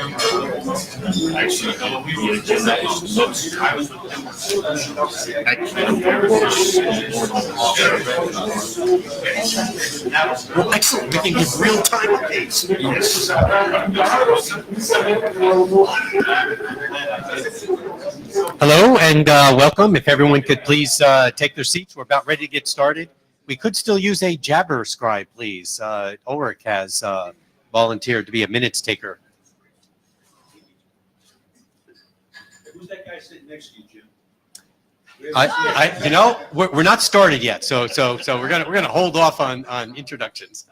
Actually, the agenda is not. I was with them. Well, excellent. We can give real-time updates. Yes. Hello and welcome. If everyone could please take their seats, we're about ready to get started. We could still use a Jabber scribe, please. Ulrich has volunteered to be a minutes taker. Who's that guy sitting next to you, Jim? We're not started yet, so we're gonna hold off on introductions.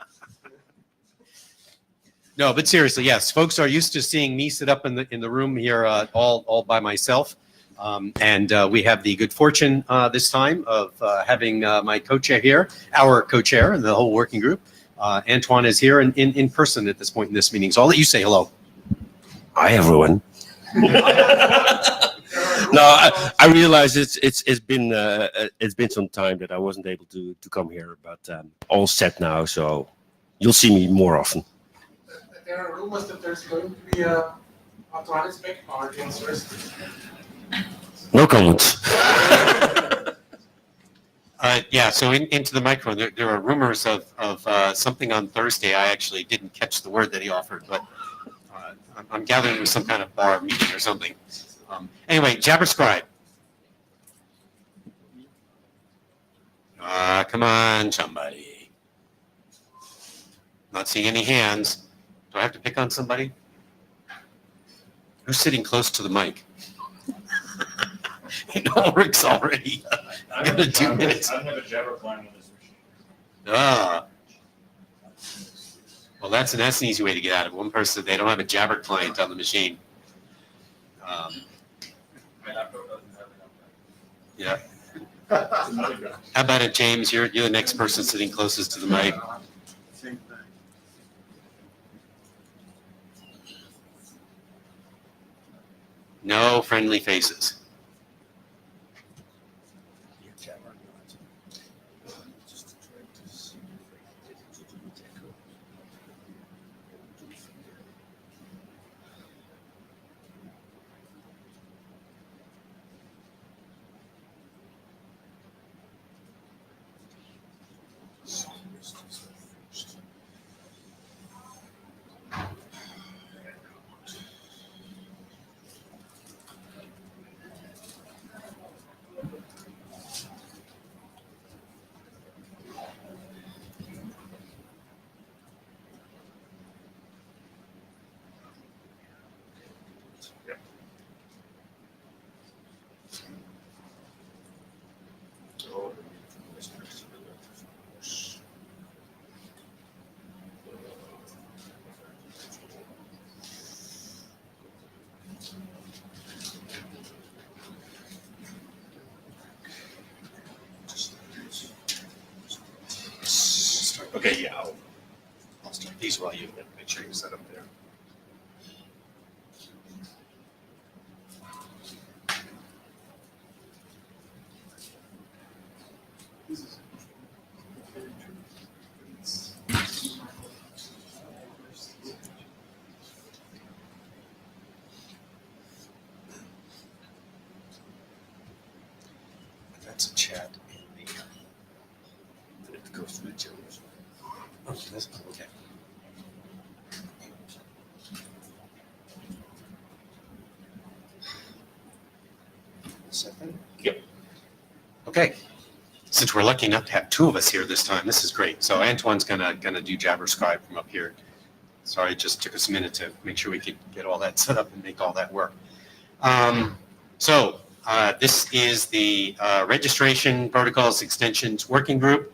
No, but seriously, yes, folks are used to seeing me sit up in the room here all by myself, and we have the good fortune this time of having my co-chair here, our co-chair, and the whole working group. Antoine is here in person at this point in this meeting, so I'll let you say hello. Hi, everyone. No, I realize it's been some time that I wasn't able to come here, but all set now, so you'll see me more often. There are rumors that there's going to be a arthritis back party on Thursday. No comments. Yeah, so into the microphone, there are rumors of something on Thursday. I actually didn't catch the word that he offered, but I'm gathering it was some kind of bar meeting or something. Anyway, Jabber Scribe. Come on, somebody. Not seeing any hands. Do I have to pick on somebody? Who's sitting close to the mic? Ulrich's already got a 2 minutes. I don't have a Jabber client on this machine. Well, that's an easy way to get out of it. One person, they don't have a Jabber client on the machine. Yeah. How about it, James? You're the next person sitting closest to the mic. Same thing. No friendly faces. Okay, yeah, I'll start these while you make sure you set up there. That's a chat in the it goes through the channels. Okay. Second? Yep. Okay. Since we're lucky enough to have two of us here this time, this is great. So Antoine's gonna do Jabber Scribe from up here. Sorry, it just took us a minute to make sure we could get all that set up and make all that work. This is the Registration Protocols Extensions Working Group.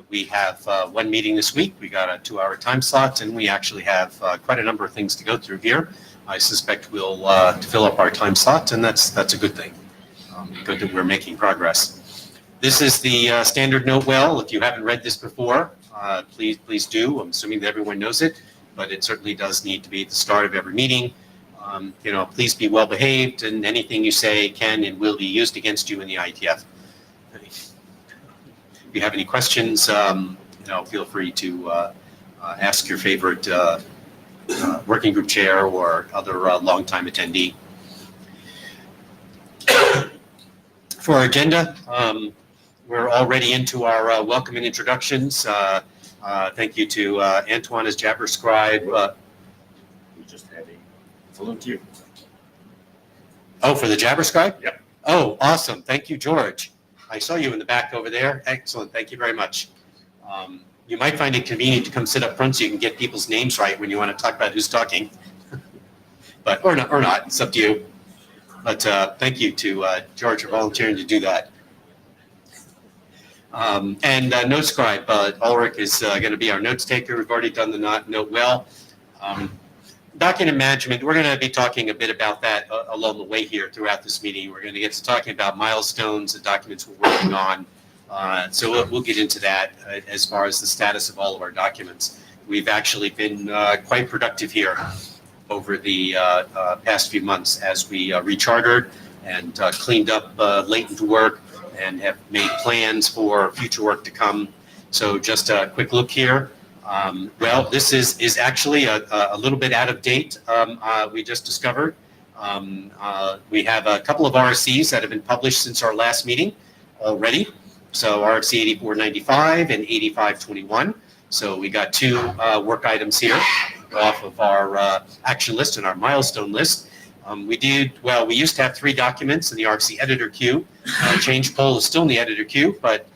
We have one meeting this week. We got a 2-hour time slot, and we actually have quite a number of things to go through here. I suspect we'll fill up our time slot, and that's a good thing. Good that we're making progress. This is the standard note well. If you haven't read this before, please do. I'm assuming that everyone knows it, but it certainly does need to be at the start of every meeting. Please be well behaved, and anything you say can and will be used against you in the IETF. If you have any questions, feel free to ask your favorite working group chair or other longtime attendee. For our agenda, we're already into our welcome and introductions. Thank you to Antoine as Jabber Scribe. We just had a volunteer. Oh, for the Jabber Scribe? Yep. Oh, awesome. Thank you, George. I saw you in the back over there. Excellent. Thank you very much. You might find it convenient to come sit up front so you can get people's names right when you want to talk about who's talking. But or not. It's up to you. But thank you to George for volunteering to do that. And note scribe, Ulrich is going to be our notes taker. We've already done the note well. Document management, we're going to be talking a bit about that along the way here throughout this meeting. We're going to get to talking about milestones, the documents we're working on. So we'll get into that as far as the status of all of our documents. We've actually been quite productive here over the past few months as we rechartered and cleaned up latent work and have made plans for future work to come. So just a quick look here. Well, this is actually a little bit out of date. We just discovered. We have a couple of RFCs that have been published since our last meeting already. So RFC 8495 and 8521. So we got two work items here off of our action list and our milestone list. We used to have 3 documents in the RFC editor queue. Change poll is still in the editor queue, but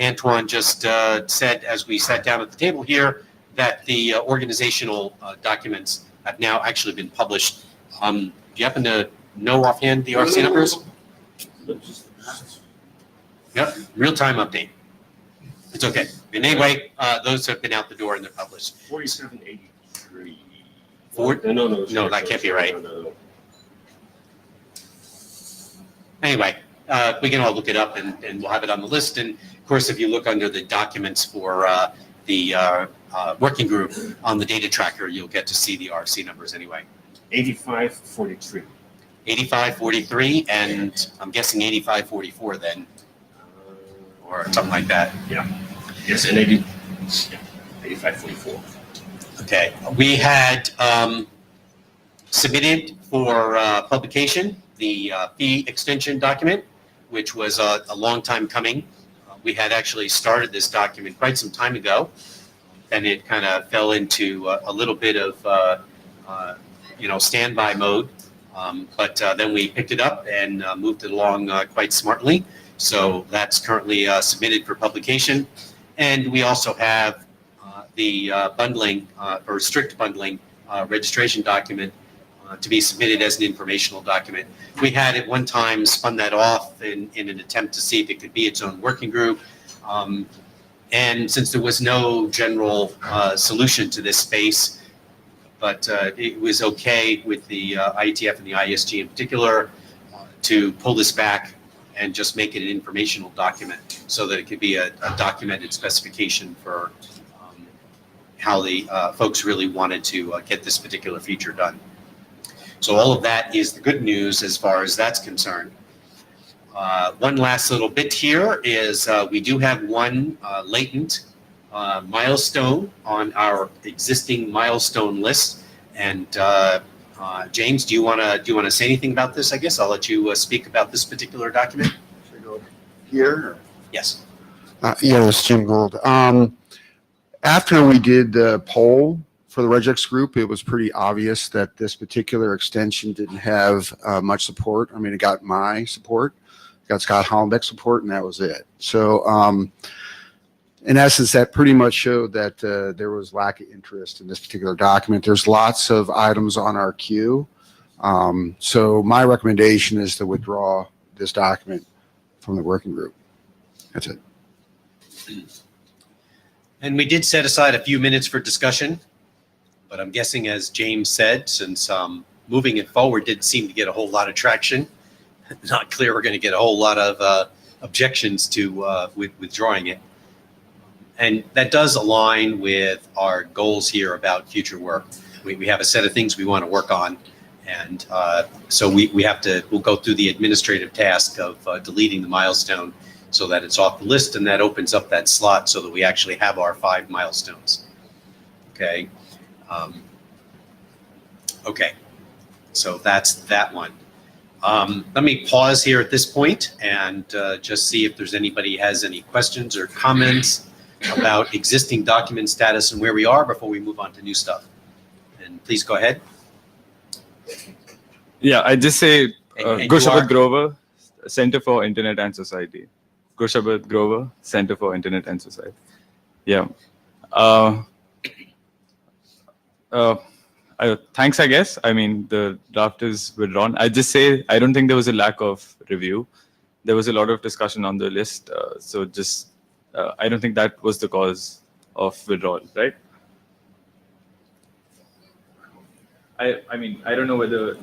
Antoine just said as we sat down at the table here that the organizational documents have now actually been published. Do you happen to know offhand the RFC numbers? Yep, real-time update. It's okay. And anyway, those have been out the door and they're published. 4783. No, that can't be right. No. Anyway, we can all look it up and we'll have it on the list. And of course, if you look under the documents for the working group on the data tracker, you'll get to see the RFC numbers anyway. 8543. 8543, and I'm guessing 8544 then, or something like that. Yes, and 8544. Okay, we had submitted for publication the fee extension document, which was a long time coming. We had actually started this document quite some time ago, and it kind of fell into a little bit of standby mode. But then we picked it up and moved it along quite smartly. So that's currently submitted for publication. And we also have the bundling or strict bundling registration document to be submitted as an informational document. We had at one time spun that off in an attempt to see if it could be its own working group. And since there was no general solution to this space, but it was okay with the IETF and the ISG in particular to pull this back and just make it an informational document so that it could be a documented specification for how the folks really wanted to get this particular feature done. So all of that is the good news as far as that's concerned. One last little bit here is we do have one latent milestone on our existing milestone list. And James, do you want to say anything about this? I guess I'll let you speak about this particular document. Should I go here? Or? Yes. Yeah, it's Jim Gould. After we did the poll for the regex group, it was pretty obvious that this particular extension didn't have much support. I mean, it got my support, it got Scott Hollenbeck's support, and that was it. So in essence, that pretty much showed that there was lack of interest in this particular document. There's lots of items on our queue. So my recommendation is to withdraw this document from the working group. That's it. And we did set aside a few minutes for discussion, but I'm guessing, as James said, since moving it forward didn't seem to get a whole lot of traction, not clear we're going to get a whole lot of objections to withdrawing it. And that does align with our goals here about future work. We have a set of things we want to work on. And so we'll go through the administrative task of deleting the milestone so that it's off the list, and that opens up that slot so that we actually have our 5 milestones. Okay. Okay, so that's that one. Let me pause here at this point and just see if there's anybody has any questions or comments about existing document status and where we are before we move on to new stuff. And please go ahead. Yeah, I just say And you Goshabat are- Grover, Center for Internet and Society. Goshabat Grover, Center for Internet and Society. Yeah. Thanks, I guess. I mean, the draft is withdrawn. I just say I don't think there was a lack of review. There was a lot of discussion on the list. So just, I don't think that was the cause of withdrawal, right? I mean, I don't know where the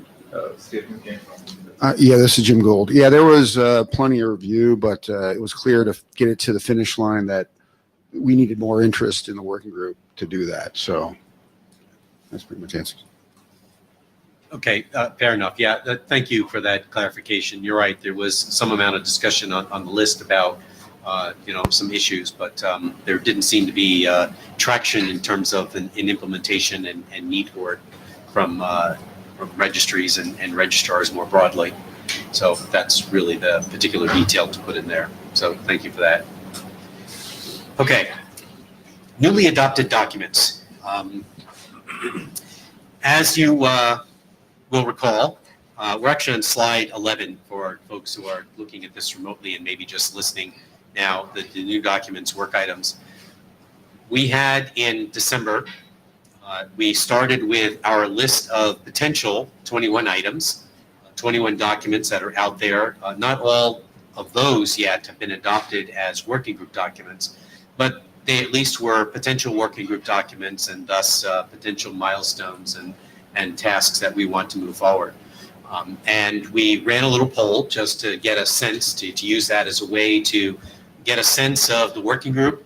statement came from. Yeah, this is Jim Gould. Yeah, there was plenty of review, but it was clear to get it to the finish line that we needed more interest in the working group to do that. So that's pretty much answers. Okay, fair enough. Yeah, thank you for that clarification. You're right. There was some amount of discussion on the list about, some issues, but there didn't seem to be traction in terms of an implementation and need for it from registries and registrars more broadly. So that's really the particular detail to put in there. So thank you for that. Okay, newly adopted documents. As you will recall, we're actually on slide 11 for folks who are looking at this remotely and maybe just listening now, the new documents, work items. We had in December, we started with our list of potential 21 items, 21 documents that are out there. Not all of those yet have been adopted as working group documents, but they at least were potential working group documents and thus potential milestones and tasks that we want to move forward. And we ran a little poll just to get a sense, to use that as a way to get a sense of the working group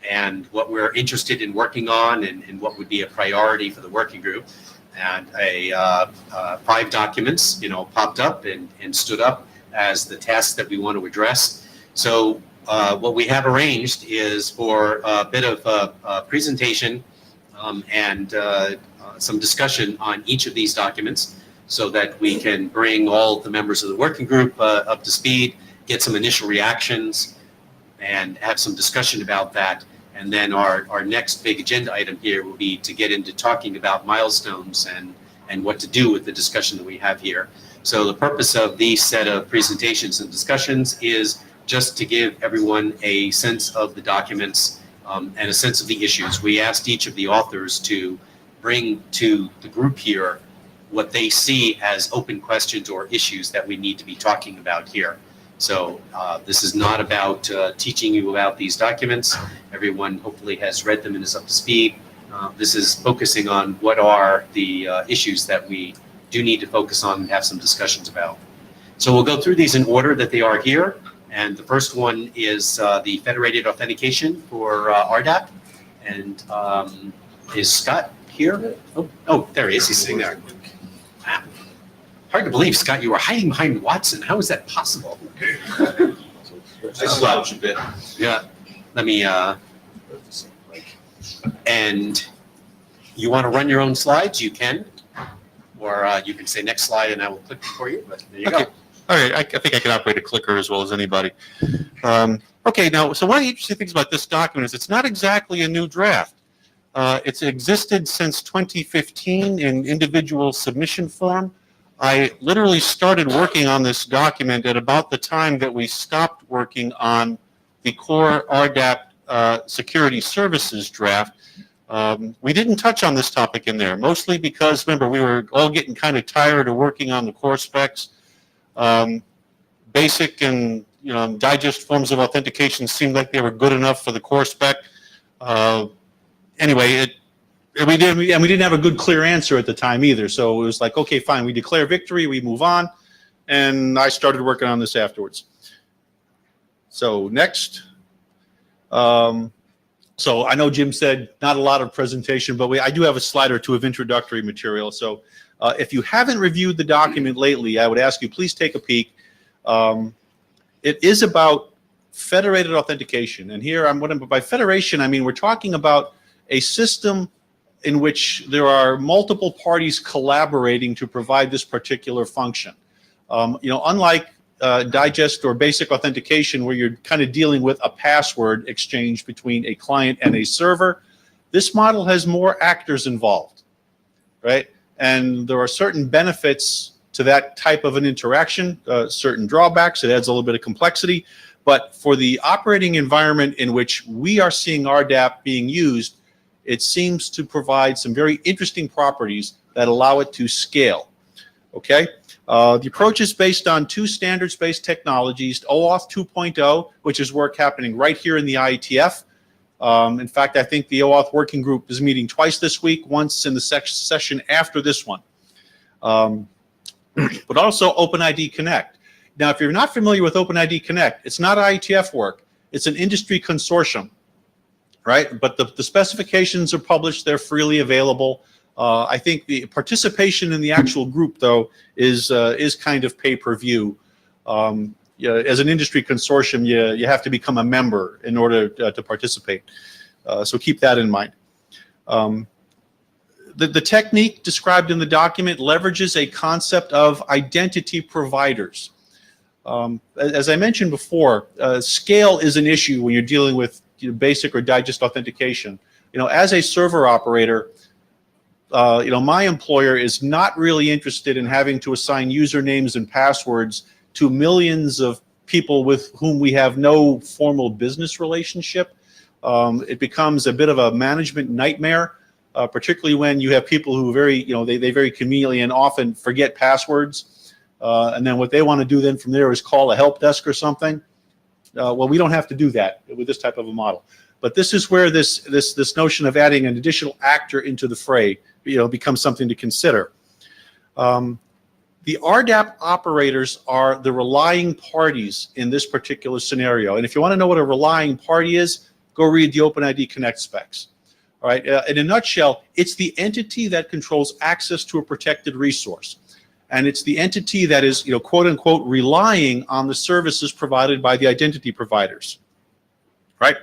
and what we're interested in working on and what would be a priority for the working group. And 5 documents, popped up and stood up as the tasks that we want to address. So what we have arranged is for a bit of a presentation and some discussion on each of these documents so that we can bring all the members of the working group up to speed, get some initial reactions, and have some discussion about that. And then our next big agenda item here will be to get into talking about milestones and what to do with the discussion that we have here. So the purpose of these set of presentations and discussions is just to give everyone a sense of the documents and a sense of the issues. We asked each of the authors to bring to the group here what they see as open questions or issues that we need to be talking about here. So this is not about teaching you about these documents. Everyone hopefully has read them and is up to speed. This is focusing on what are the issues that we do need to focus on and have some discussions about. So we'll go through these in order that they are here. And the first one is the federated authentication for RDAP. And is Scott here? Oh, there he is. He's sitting there. Wow. Hard to believe, Scott, you were hiding behind Watson. How is that possible? I slouch a bit. Yeah. Let me, and you want to run your own slides? You can. Or you can say next slide and I will click for you. But there you Okay. go. All right, I think I can operate a clicker as well as anybody. Okay, now, so one of the interesting things about this document is it's not exactly a new draft. It's existed since 2015 in individual submission form. I literally started working on this document at about the time that we stopped working on the core RDAP security services draft. We didn't touch on this topic in there, mostly because, remember, we were all getting kind of tired of working on the core specs. Basic and digest forms of authentication seemed like they were good enough for the core spec. Anyway, we didn't have a good clear answer at the time either. So it was like, okay, fine, we declare victory, we move on, and I started working on this afterwards. So next. So I know Jim said not a lot of presentation, but I do have a slide or two of introductory material. So if you haven't reviewed the document lately, I would ask you please take a peek. It is about federated authentication, and here by federation I mean we're talking about a system in which there are multiple parties collaborating to provide this particular function. Unlike digest or basic authentication, where you're kind of dealing with a password exchange between a client and a server, this model has more actors involved, right? And there are certain benefits to that type of an interaction, certain drawbacks. It adds a little bit of complexity. But for the operating environment in which we are seeing RDAP being used, it seems to provide some very interesting properties that allow it to scale. Okay? The approach is based on two standards-based technologies, OAuth 2.0, which is work happening right here in the IETF. In fact, I think the OAuth working group is meeting twice this week, once in the session after this one. But also OpenID Connect. Now, if you're not familiar with OpenID Connect, it's not IETF work. It's an industry consortium, right? But the specifications are published. They're freely available. I think the participation in the actual group, though, is kind of pay-per-view. As an industry consortium, you have to become a member in order to participate. So keep that in mind. The technique described in the document leverages a concept of identity providers. As I mentioned before, scale is an issue when you're dealing with basic or digest authentication. As a server operator, my employer is not really interested in having to assign usernames and passwords to millions of people with whom we have no formal business relationship. It becomes a bit of a management nightmare, particularly when you have people who they very conveniently and often forget passwords. And then what they want to do then from there is call a help desk or something. Well, we don't have to do that with this type of a model. But this is where this notion of adding an additional actor into the fray, becomes something to consider. The RDAP operators are the relying parties in this particular scenario. And if you want to know what a relying party is, go read the OpenID Connect specs. All right. In a nutshell, it's the entity that controls access to a protected resource. And it's the entity that is, quote unquote, relying on the services provided by the identity providers, right?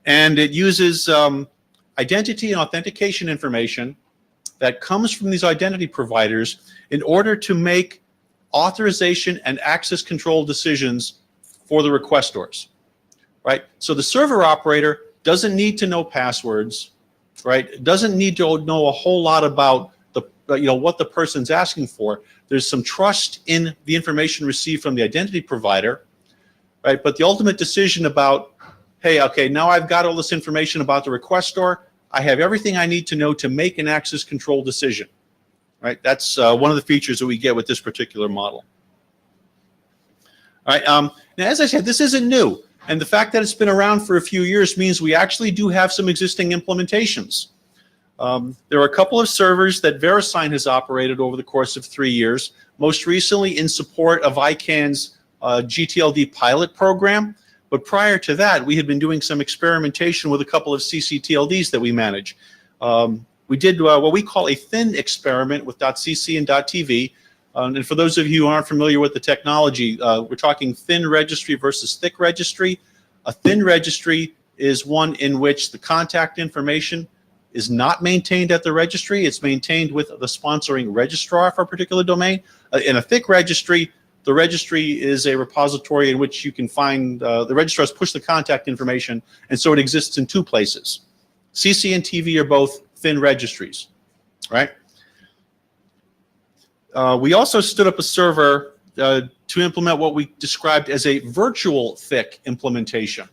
And it uses identity and authentication information that comes from these identity providers in order to make authorization and access control decisions for the requestors, right? So the server operator doesn't need to know passwords, right? Doesn't need to know a whole lot about what the person's asking for. There's some trust in the information received from the identity provider, right? But the ultimate decision about, hey, okay, now I've got all this information about the requestor. I have everything I need to know to make an access control decision, right? That's one of the features that we get with this particular model. All right. Now, as I said, this isn't new. And the fact that it's been around for a few years means we actually do have some existing implementations. There are a couple of servers that VeriSign has operated over the course of 3 years, most recently in support of ICANN's GTLD pilot program. But prior to that, we had been doing some experimentation with a couple of CCTLDs that we manage. We did what we call a thin experiment with .cc and .tv. And for those of you who aren't familiar with the technology, we're talking thin registry versus thick registry. A thin registry is one in which the contact information is not maintained at the registry. It's maintained with the sponsoring registrar for a particular domain. In a thick registry, the registry is a repository in which you can find, the registrars push the contact information, and so it exists in two places. CC and TV are both thin registries, right? We also stood up a server to implement what we described as a virtual thick implementation.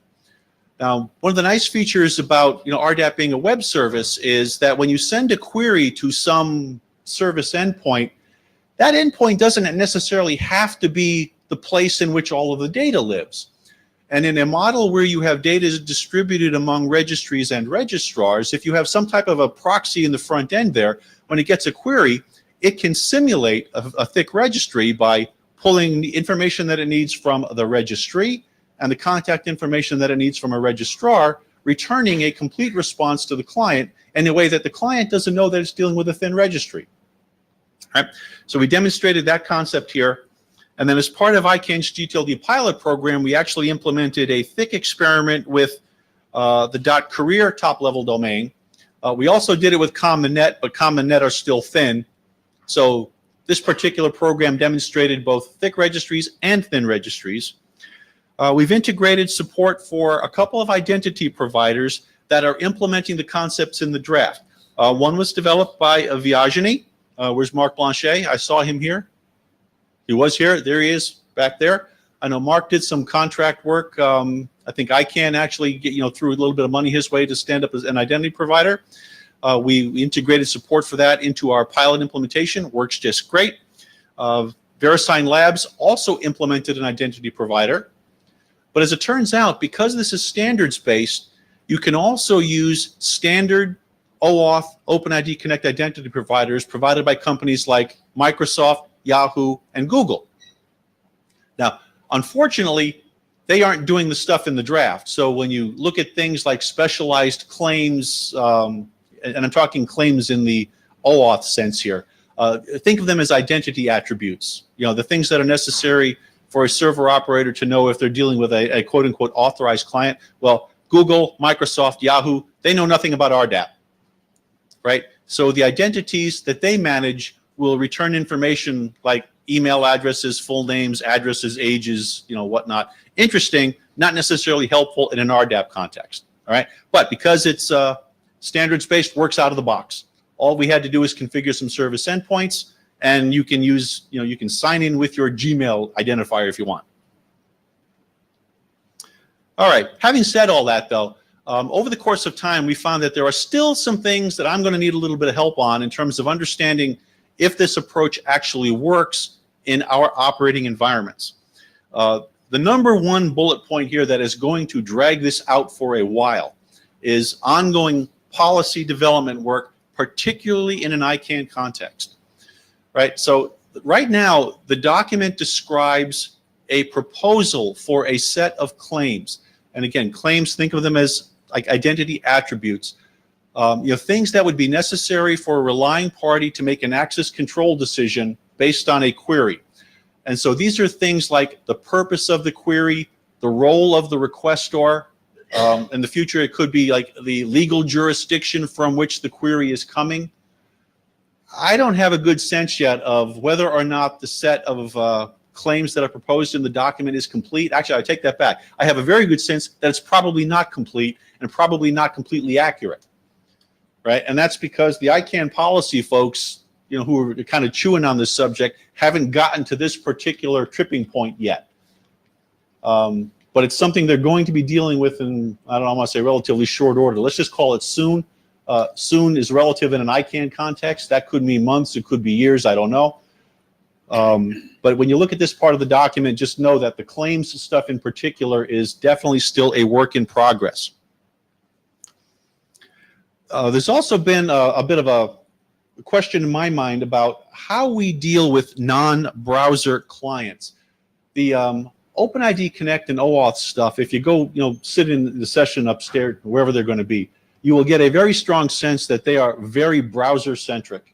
Now, one of the nice features about RDAP being a web service is that when you send a query to some service endpoint, that endpoint doesn't necessarily have to be the place in which all of the data lives. And in a model where you have data distributed among registries and registrars, if you have some type of a proxy in the front end there, when it gets a query, it can simulate a thick registry by pulling the information that it needs from the registry and the contact information that it needs from a registrar, returning a complete response to the client in a way that the client doesn't know that it's dealing with a thin registry. Right? So we demonstrated that concept here. And then as part of ICANN's GTLD pilot program, we actually implemented a thick experiment with the .career top-level domain We also did it with CommonNet, but CommonNet are still thin. So this particular program demonstrated both thick registries and thin registries. We've integrated support for a couple of identity providers that are implementing the concepts in the draft. One was developed by Viagini. Where's Marc Blanchet? I saw him here. He was here. There he is back there. I know Mark did some contract work. I think ICANN actually threw a little bit of money his way to stand up as an identity provider. We integrated support for that into our pilot implementation. Works just great. VeriSign Labs also implemented an identity provider. But as it turns out, because this is standards-based, you can also use standard OAuth, OpenID Connect identity providers provided by companies like Microsoft, Yahoo, and Google. Now, unfortunately, they aren't doing the stuff in the draft. So when you look at things like specialized claims, and I'm talking claims in the OAuth sense here, think of them as identity attributes. The things that are necessary for a server operator to know if they're dealing with a quote-unquote authorized client. Well, Google, Microsoft, Yahoo, they know nothing about RDAP, right? So the identities that they manage will return information like email addresses, full names, addresses, ages, whatnot. Interesting, not necessarily helpful in an RDAP context, all right? But because it's standards-based, works out of the box. All we had to do is configure some service endpoints, and you can use, you can sign in with your Gmail identifier if you want. All right, having said all that though, over the course of time, we found that there are still some things that I'm going to need a little bit of help on in terms of understanding if this approach actually works in our operating environments. The number one bullet point here that is going to drag this out for a while is ongoing policy development work, particularly in an ICANN context, right? So right now, the document describes a proposal for a set of claims. And again, claims, think of them as like identity attributes. Things that would be necessary for a relying party to make an access control decision based on a query. And so these are things like the purpose of the query, the role of the requestor. In the future, it could be like the legal jurisdiction from which the query is coming. I don't have a good sense yet of whether or not the set of claims that are proposed in the document is complete. Actually, I take that back. I have a very good sense that it's probably not complete and probably not completely accurate, right? And that's because the ICANN policy folks, who are kind of chewing on this subject, haven't gotten to this particular tripping point yet. But it's something they're going to be dealing with in, I don't know, I want to say relatively short order. Let's just call it soon. Soon is relative in an ICANN context. That could mean months, it could be years, I don't know. But when you look at this part of the document, just know that the claims stuff in particular is definitely still a work in progress. There's also been a bit of a question in my mind about how we deal with non-browser clients. The OpenID Connect and OAuth stuff, if you go, sit in the session upstairs, wherever they're going to be, you will get a very strong sense that they are very browser-centric.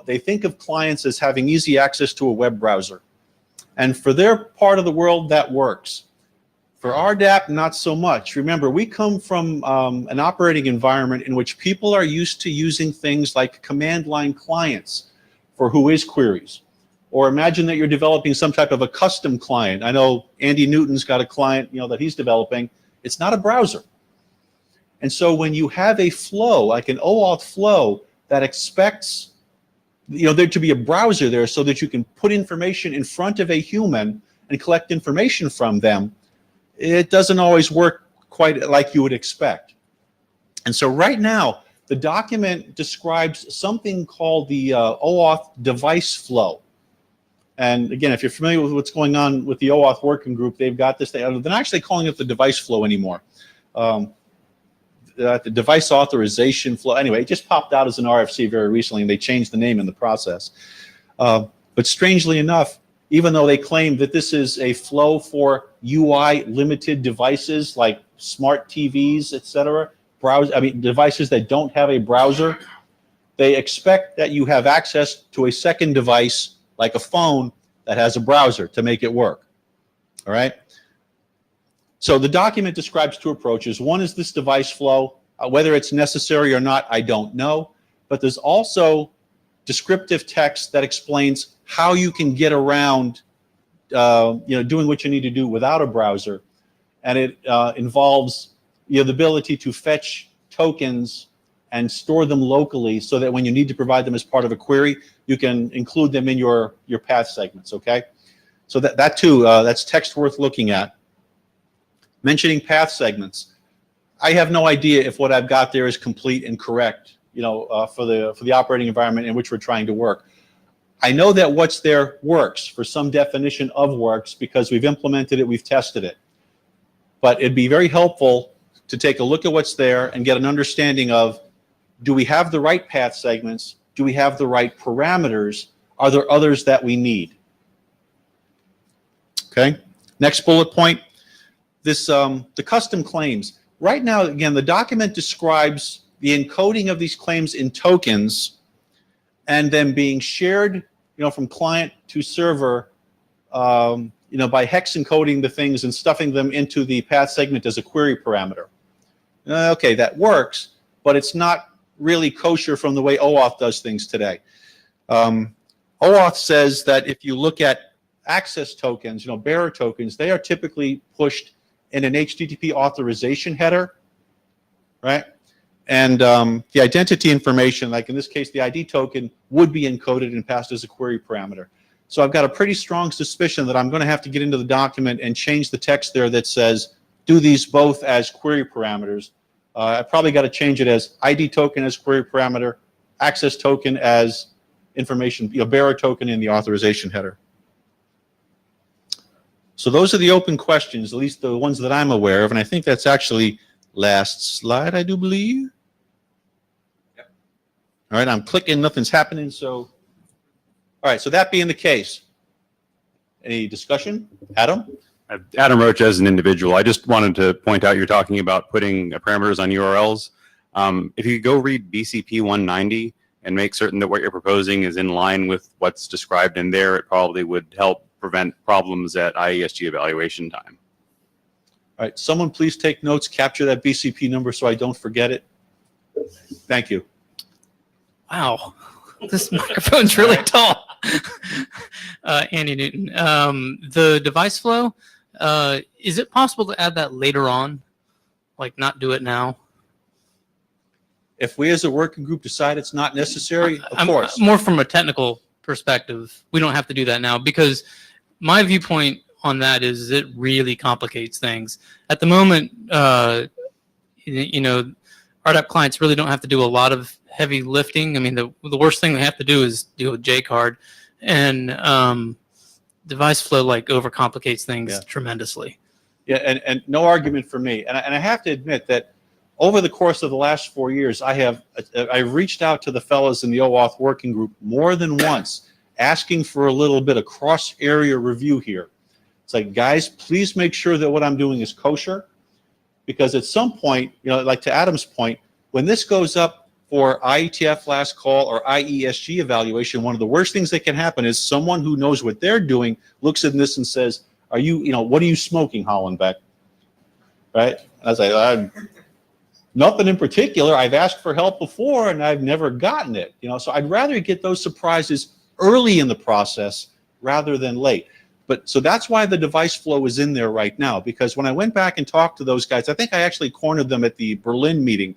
They think of clients as having easy access to a web browser. And for their part of the world, that works. For RDAP, not so much. Remember, we come from an operating environment in which people are used to using things like command line clients for whois queries. Or imagine that you're developing some type of a custom client. I know Andy Newton's got a client, that he's developing. It's not a browser. And so when you have a flow, like an OAuth flow, that expects there to be a browser there so that you can put information in front of a human and collect information from them, it doesn't always work quite like you would expect. And so right now, the document describes something called the OAuth device flow. And again, if you're familiar with what's going on with the OAuth working group, they've got this. They're not actually calling it the device flow anymore. The device authorization flow. Anyway, it just popped out as an RFC very recently, and they changed the name in the process. But strangely enough, even though they claim that this is a flow for UI-limited devices like smart TVs, etc., devices that don't have a browser, they expect that you have access to a second device like a phone that has a browser to make it work. All right? So the document describes two approaches. One is this device flow. Whether it's necessary or not, I don't know. But there's also descriptive text that explains how you can get around, doing what you need to do without a browser. And it involves the ability to fetch tokens and store them locally so that when you need to provide them as part of a query, you can include them in your path segments, okay? So that too, that's text worth looking at. Mentioning path segments. I have no idea if what I've got there is complete and correct, for the operating environment in which we're trying to work. I know that what's there works for some definition of works because we've implemented it, we've tested it. But it'd be very helpful to take a look at what's there and get an understanding of, do we have the right path segments? Do we have the right parameters? Are there others that we need? Okay, next bullet point, this the custom claims. Right now, again, the document describes the encoding of these claims in tokens and then being shared, from client to server, by hex encoding the things and stuffing them into the path segment as a query parameter. Okay, that works, but it's not really kosher from the way OAuth does things today. OAuth says that if you look at access tokens, bearer tokens, they are typically pushed in an HTTP authorization header, right? And the identity information, like in this case, the ID token, would be encoded and passed as a query parameter. So I've got a pretty strong suspicion that I'm going to have to get into the document and change the text there that says, do these both as query parameters. I probably got to change it as ID token as query parameter, access token as information, bearer token in the authorization header. So those are the open questions, at least the ones that I'm aware of, and I think that's actually last slide, I do believe. Yep. All right, I'm clicking, nothing's happening, so. All right, so that being the case, any discussion? Adam? Adam Roach as an individual. I just wanted to point out you're talking about putting parameters on URLs. If you could go read BCP 190 and make certain that what you're proposing is in line with what's described in there, it probably would help prevent problems at IESG evaluation time. All right, someone please take notes, capture that BCP number so I don't forget it. Thank you. Wow, this microphone's really tall. Andy Newton. The device flow, is it possible to add that later on? Like not do it now? If we as a working group decide it's not necessary, of course. More from a technical perspective, we don't have to do that now because my viewpoint on that is it really complicates things. At the moment, RDAP clients really don't have to do a lot of heavy lifting. I mean, the worst thing they have to do is deal with JCard, and device flow overcomplicates things tremendously. Yeah, and no argument for me. And I have to admit that over the course of the last 4 years, I've reached out to the fellows in the OAuth working group more than once, asking for a little bit of cross-area review here. It's like, guys, please make sure that what I'm doing is kosher, because at some point, like to Adam's point, when this goes up for IETF last call or IESG evaluation, one of the worst things that can happen is someone who knows what they're doing looks at this and says, what are you smoking, Hollenbeck? Right? I was like, nothing in particular. I've asked for help before and I've never gotten it. So I'd rather get those surprises early in the process rather than late. But so that's why the device flow is in there right now, because when I went back and talked to those guys, I think I actually cornered them at the Berlin meeting,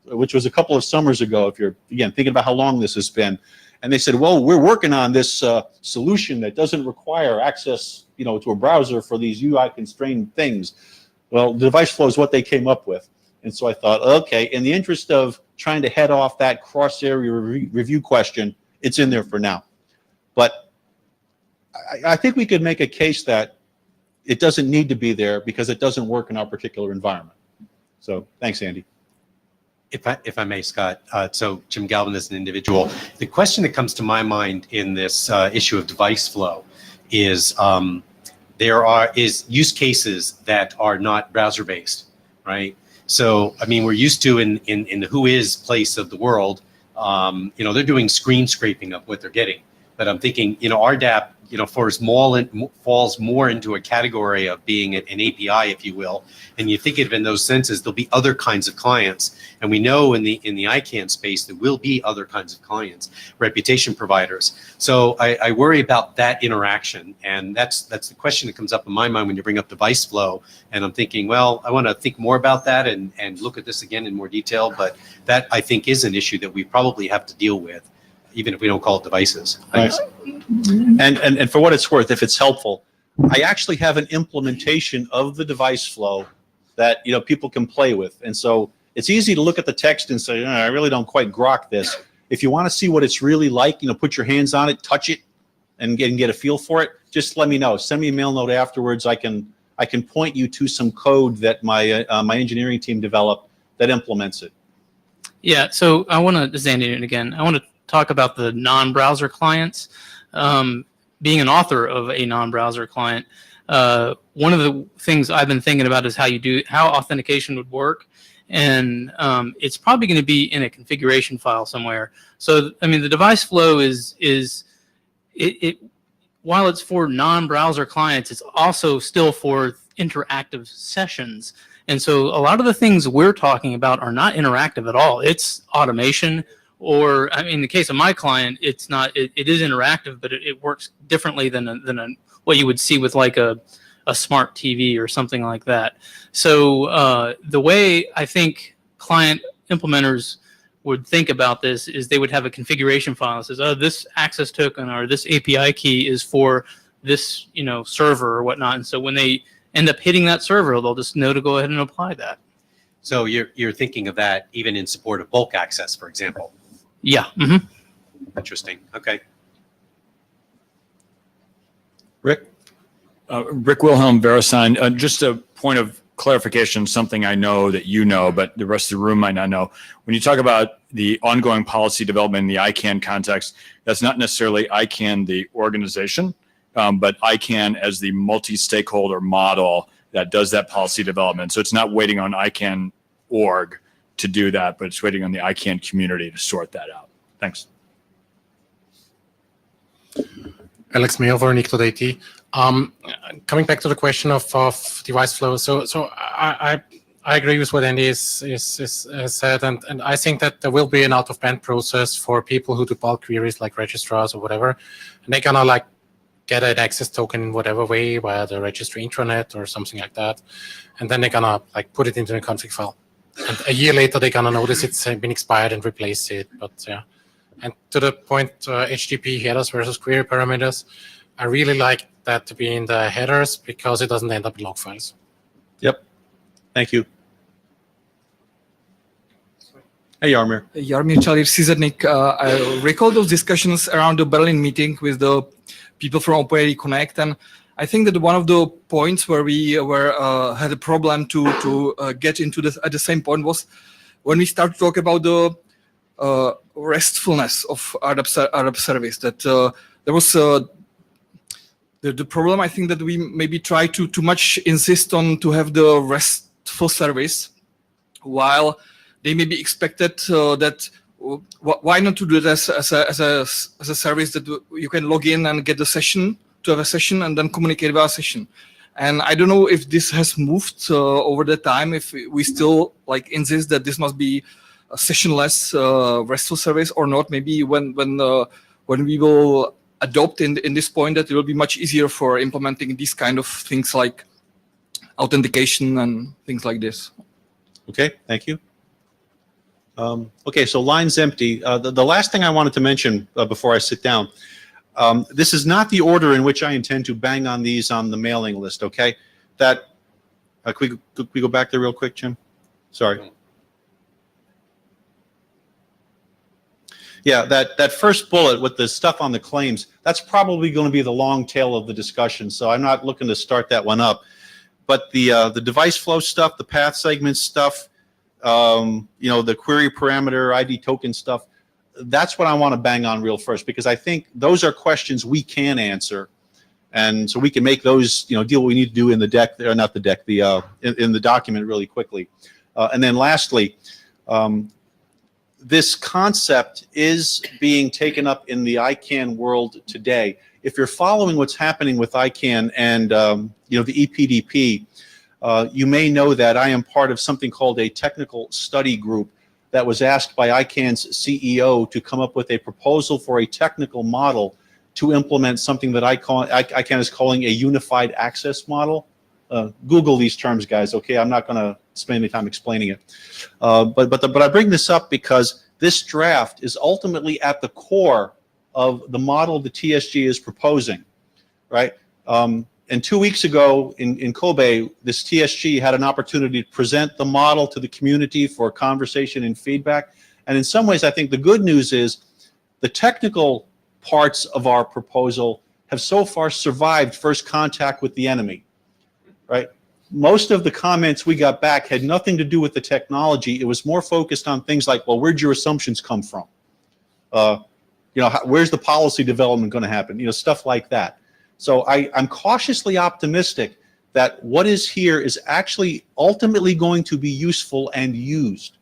which was a couple of summers ago, if you're, again, thinking about how long this has been. And they said, well, we're working on this solution that doesn't require access, to a browser for these UI constrained things. Well, the device flow is what they came up with. And so I thought, okay, in the interest of trying to head off that cross-area review question, it's in there for now. But I think we could make a case that it doesn't need to be there because it doesn't work in our particular environment. So thanks, Andy. If I may, Scott, so Jim Galvin is an individual. The question that comes to my mind in this issue of device flow is there is use cases that are not browser-based, right? So, I mean, we're used to in the who is place of the world, they're doing screen scraping of what they're getting. But I'm thinking, RDAP, falls more into a category of being an API, if you will. And you think of it in those senses, there'll be other kinds of clients. And we know in the ICANN space, there will be other kinds of clients, reputation providers. So I worry about that interaction. And that's the question that comes up in my mind when you bring up device flow. And I'm thinking, well, I want to think more about that and look at this again in more detail. But that, I think, is an issue that we probably have to deal with, even if we don't call it devices. Right. And for what it's worth, if it's helpful, I actually have an implementation of the device flow that people can play with. And so it's easy to look at the text and say, I really don't quite grok this. If you want to see what it's really like, put your hands on it, touch it, and get a feel for it, just let me know. Send me a mail note afterwards. I can point you to some code that my engineering team developed that implements it. Yeah, so this is Andy Newton again. I want to talk about the non-browser clients. Being an author of a non-browser client, one of the things I've been thinking about is how authentication would work. And it's probably going to be in a configuration file somewhere. So, the device flow while it's for non-browser clients, it's also still for interactive sessions. And so a lot of the things we're talking about are not interactive at all. It's automation, or in the case of my client, it's not. It is interactive, but it works differently than what you would see with like a smart TV or something like that. So the way I think client implementers would think about this is they would have a configuration file that says, oh, this access token or this API key is for this server or whatnot. And so when they end up hitting that server, they'll just know to go ahead and apply that. So you're thinking of that even in support of bulk access, for example. Yeah. Mm-hmm. Interesting. Okay. Rick? Rick Wilhelm, VeriSign. Just a point of clarification, something I know that you know, but the rest of the room might not know. When you talk about the ongoing policy development in the ICANN context, that's not necessarily ICANN, the organization, but ICANN as the multi-stakeholder model that does that policy development. So it's not waiting on ICANN org to do that, but it's waiting on the ICANN community to sort that out. Thanks. Alex Mayo for Nick.IT. Coming back to the question of device flow, so I agree with what Andy has said, and I think that there will be an out-of-band process for people who do bulk queries like registrars or whatever, and they're gonna get an access token in whatever way via the registry intranet or something like that, and then they're gonna put it into a config file, and a year later they're gonna notice it's been expired and replace it. But yeah, and to the point, HTTP headers versus query parameters, I really like that to be in the headers because it doesn't end up in log files. Yep. Thank you. Hey, Yarmir. Yarmir Chalir, CZNIC. I recall those discussions around the Berlin meeting with the people from OpenID Connect, and I think that one of the points where we had a problem to get into this at the same point was when we started to talk about the restfulness of RDAP service. That there was the problem. I think that we maybe try to too much insist on to have the restful service, while they may be expected that why not to do it as a service that you can log in and get the session, to have a session and then communicate about a session. And I don't know if this has moved over the time, if we still insist that this must be a sessionless RESTful service or not. Maybe when we will adopt in this point, that it will be much easier for implementing these kind of things like authentication and things like this. Okay, thank you. Okay, so line's empty. The last thing I wanted to mention before I sit down, this is not the order in which I intend to bang on these on the mailing list, okay? That, could we go back there real quick, Jim? Sorry. Yeah, that first bullet with the stuff on the claims, that's probably going to be the long tail of the discussion, so I'm not looking to start that one up. But the device flow stuff, the path segment stuff, the query parameter, ID token stuff, that's what I want to bang on real first, because I think those are questions we can answer. And so we can make those, deal what we need to do in the deck, or not the deck, in the document really quickly. And then lastly, this concept is being taken up in the ICANN world today. If you're following what's happening with ICANN and the EPDP, you may know that I am part of something called a technical study group that was asked by ICANN's CEO to come up with a proposal for a technical model to implement something that ICANN is calling a unified access model. Google these terms, guys, okay? I'm not going to spend any time explaining it. But I bring this up because this draft is ultimately at the core of the model the TSG is proposing, right? And 2 weeks ago in Kobe, this TSG had an opportunity to present the model to the community for conversation and feedback. And in some ways, I think the good news is the technical parts of our proposal have so far survived first contact with the enemy, right? Most of the comments we got back had nothing to do with the technology. It was more focused on things like, well, where'd your assumptions come from? Where's the policy development going to happen? Stuff like that. So I'm cautiously optimistic that what is here is actually ultimately going to be useful and used,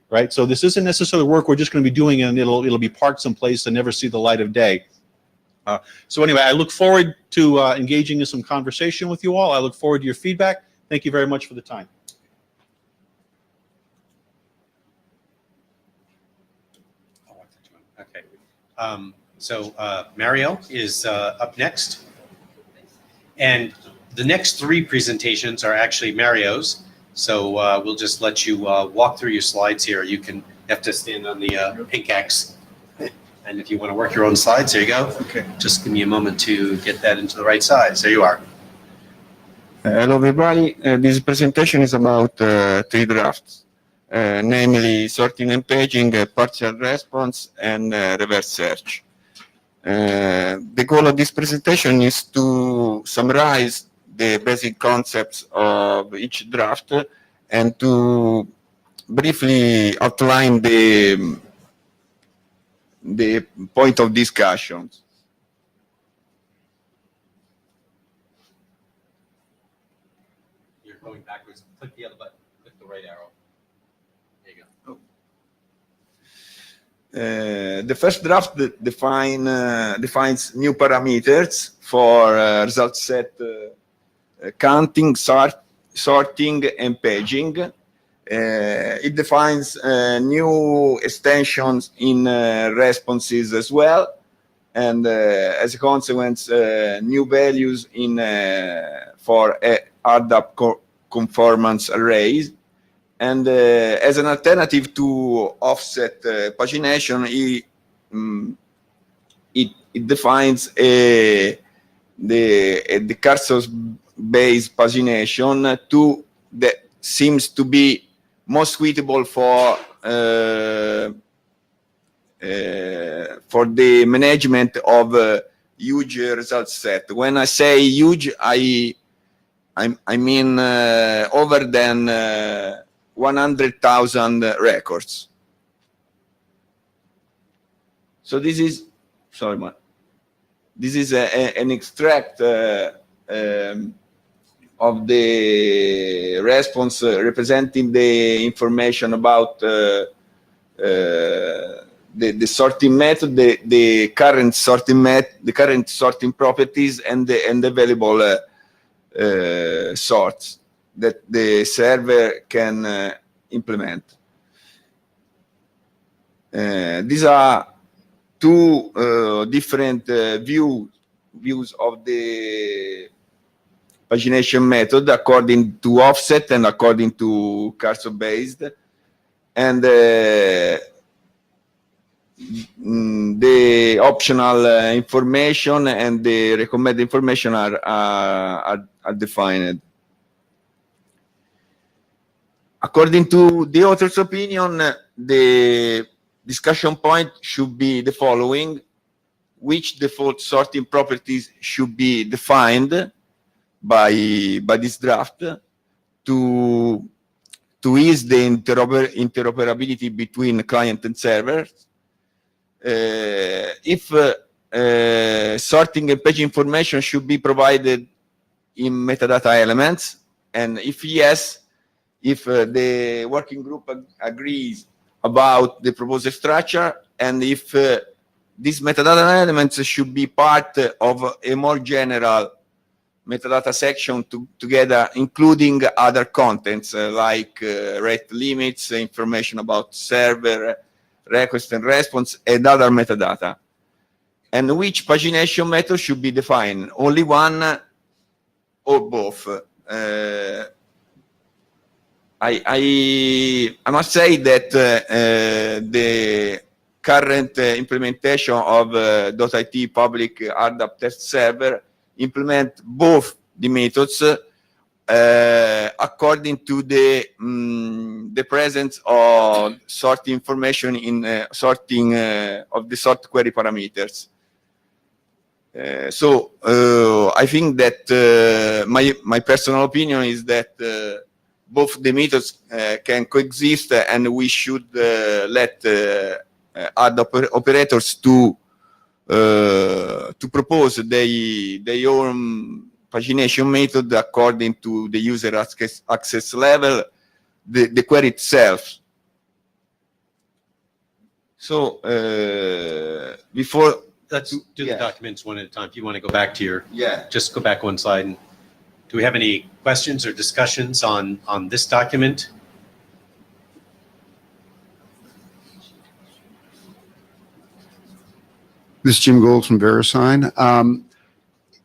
right? So this isn't necessarily work we're just going to be doing and it'll be parked someplace and never see the light of day. So anyway, I look forward to engaging in some conversation with you all. I look forward to your feedback. Thank you very much for the time. Okay. Mario is up next. And the next three presentations are actually Mario's. So we'll just let you walk through your slides here. You have to stand on the pink X. And if you want to work your own slides, there you go. Okay. Just give me a moment to get that into the right size. There you are. Hello, everybody. This presentation is about three drafts, namely sorting and paging, partial response, and reverse search. The goal of this presentation is to summarize the basic concepts of each draft and to briefly outline the point of discussions. You're going backwards. Click the other button. Click the right arrow. There you go. The first draft defines new parameters for result set counting, sorting, and paging. It defines new extensions in responses as well, and as a consequence, new values for ADAP conformance arrays. And as an alternative to offset pagination, it defines the cursor-based pagination that seems to be most suitable for the management of huge result set. When I say huge, I mean over than 100,000 records. So this is an extract of the response representing the information about the sorting method, the current sorting properties, and the available sorts that the server can implement. These are two different views of the pagination method according to offset and according to cursor based, and the optional information and the recommended information are defined. According to the author's opinion, the discussion point should be the following: which default sorting properties should be defined by this draft to ease the interoperability between client and servers. If sorting and page information should be provided in metadata elements, and if yes, if the working group agrees about the proposed structure, and if these metadata elements should be part of a more general metadata section together, including other contents like rate limits, information about server, request and response, and other metadata. And which pagination method should be defined? Only one or both? I must say that the current implementation of .it public RDAP test server implement both the methods according to the presence of sort information in sorting of the sort query parameters. So I think that my personal opinion is that both the methods can coexist, and we should let other operators to propose their own pagination method according to the user access level, the query itself. So before. Let's do the documents one at a time. If you want to go back to your, Yeah. just go back one slide. And do we have any questions or discussions on this document? This is Jim Gold from VeriSign.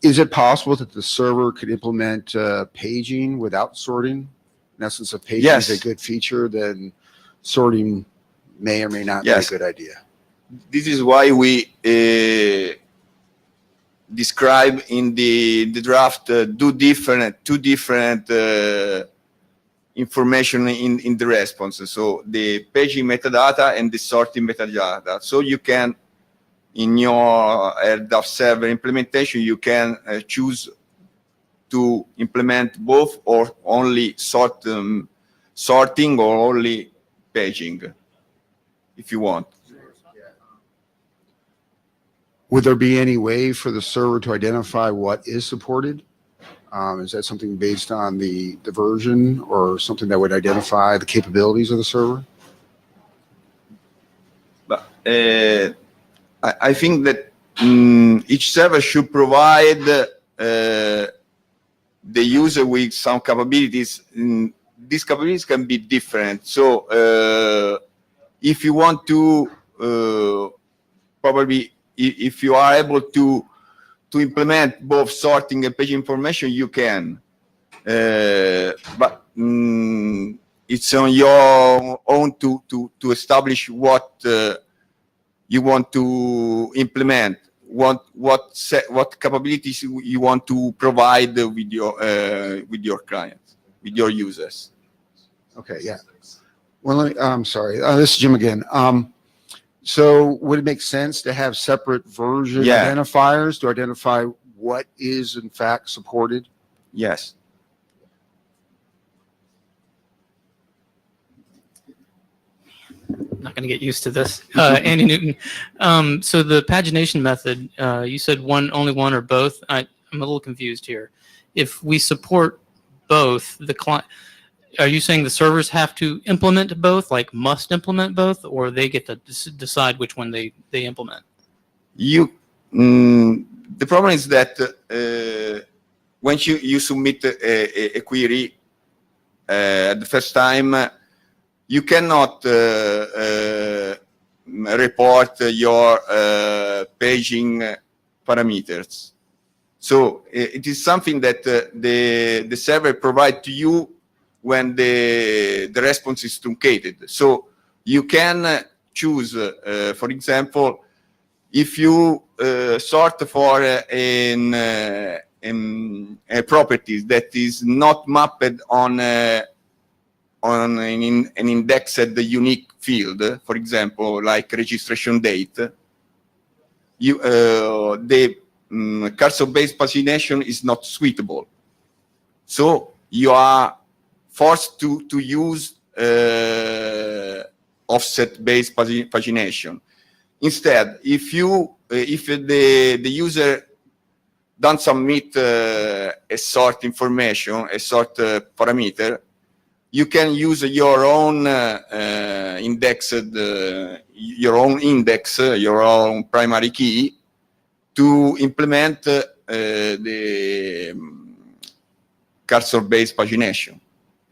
Is it possible that the server could implement paging without sorting? In essence, if paging is a good feature, then sorting may or may not be a good idea. This is why we describe in the draft two different information in the response. So the paging metadata and the sorting metadata. So you can, in your RDAP server implementation, you can choose to implement both or only sorting or only paging, if you want. Would there be any way for the server to identify what is supported? Is that something based on the version, or something that would identify the capabilities of the server? But I think that each server should provide the user with some capabilities. These capabilities can be different. So if you want to probably, if you are able to implement both sorting and paging information, you can. But it's on your own to establish what you want to implement, what capabilities you want to provide with your clients, with your users. Okay, yeah. Well, I'm sorry. This is Jim again. So would it make sense to have separate version identifiers to identify what is in fact supported? Yes. Not going to get used to this. Andy Newton. So the pagination method, you said only one or both. I'm a little confused here. If we support both, the client, are you saying the servers have to implement both, like must implement both, or they get to decide which one they implement? The problem is that when you submit a query the first time, you cannot report your paging parameters. So it is something that the server provides to you when the response is truncated. So you can choose, for example, if you sort for a property that is not mapped on an indexed unique field, for example, like registration date, the cursor-based pagination is not suitable. So you are forced to use offset-based pagination. Instead, if the user don't submit a sort information, a sort parameter, you can use your own index, your own primary key to implement the cursor-based pagination.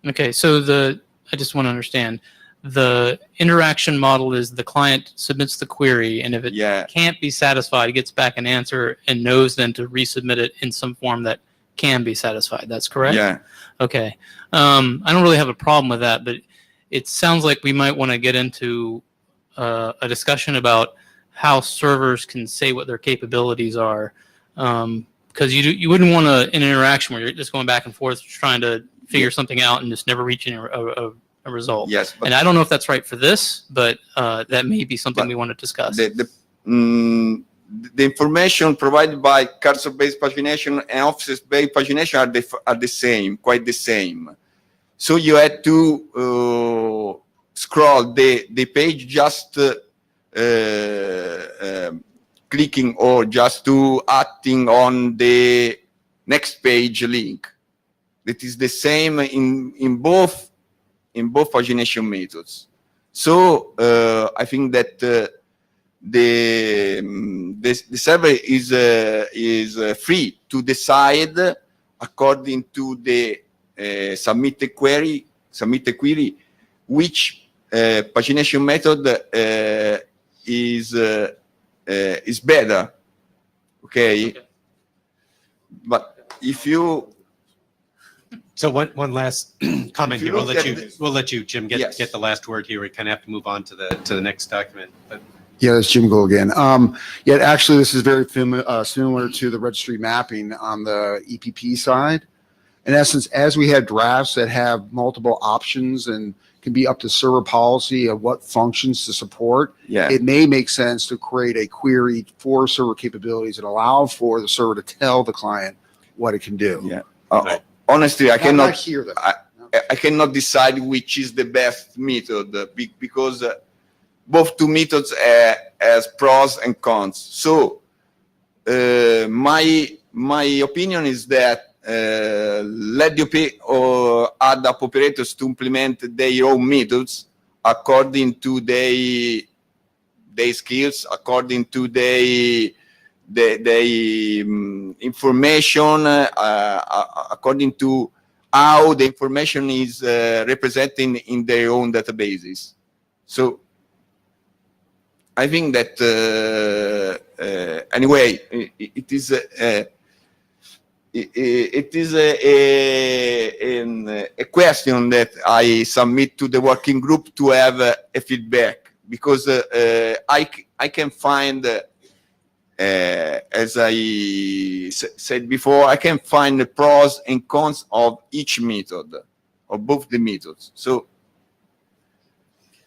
Okay, so I just want to understand. The interaction model is the client submits the query, and if it can't be satisfied, it gets back an answer and knows then to resubmit it in some form that can be satisfied. That's correct? Yeah. Okay. I don't really have a problem with that, but it sounds like we might want to get into a discussion about how servers can say what their capabilities are. Because you wouldn't want an interaction where you're just going back and forth trying to figure something out and just never reaching a result. Yes. And I don't know if that's right for this, but that may be something we want to discuss. The information provided by cursor-based pagination and offset-based pagination are the same, quite the same. So you had to scroll the page just clicking or just to acting on the next page link. That is the same in both pagination methods. So I think that the server is free to decide according to the submitted query which pagination method is better. Okay? But if you So one last comment here. We'll let you, Jim, get Yes. the last word here. We kind of have to move on to the next document. But Yeah, that's Jim Gould again. Yeah, actually, this is very similar to the registry mapping on the EPP side. In essence, as we have drafts that have multiple options and can be up to server policy of what functions to support, it may make sense to create a query for server capabilities that allow for the server to tell the client what it can do. Yeah. Honestly, I cannot. Not here, though. I cannot decide which is the best method because both two methods has pros and cons. So my opinion is that let the ad app operators to implement their own methods according to their skills, according to their information, according to how the information is represented in their own databases. So I think that anyway, it is a question that I submit to the working group to have a feedback, because I can find, as I said before, I can find the pros and cons of each method, of both the methods. So,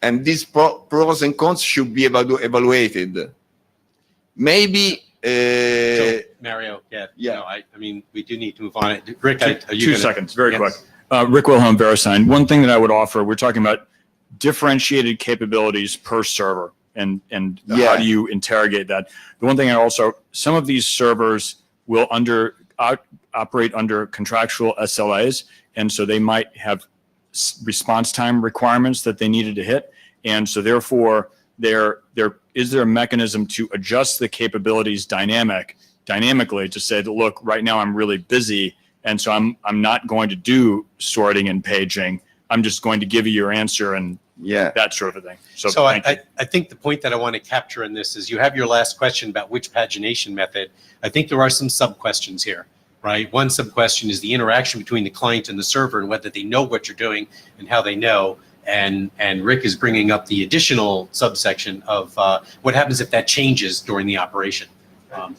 and these pros and cons should be evaluated. Maybe. so, Mario, no, I mean, we do need to move on. Rick, are you 2 seconds, very quick. Rick Wilhelm, VeriSign. One thing that I would offer, we're talking about differentiated capabilities per server, and how do you interrogate that? The one thing I also, some of these servers will operate under contractual SLAs, and so they might have response time requirements that they needed to hit, and so therefore is there a mechanism to adjust the capabilities dynamically to say that, look, right now I'm really busy, and so I'm not going to do sorting and paging. I'm just going to give you your answer and that sort of thing. So I think the point that I want to capture in this is you have your last question about which pagination method. I think there are some sub-questions here, right? One sub-question is the interaction between the client and the server and whether they know what you're doing and how they know. And Rick is bringing up the additional subsection of what happens if that changes during the operation.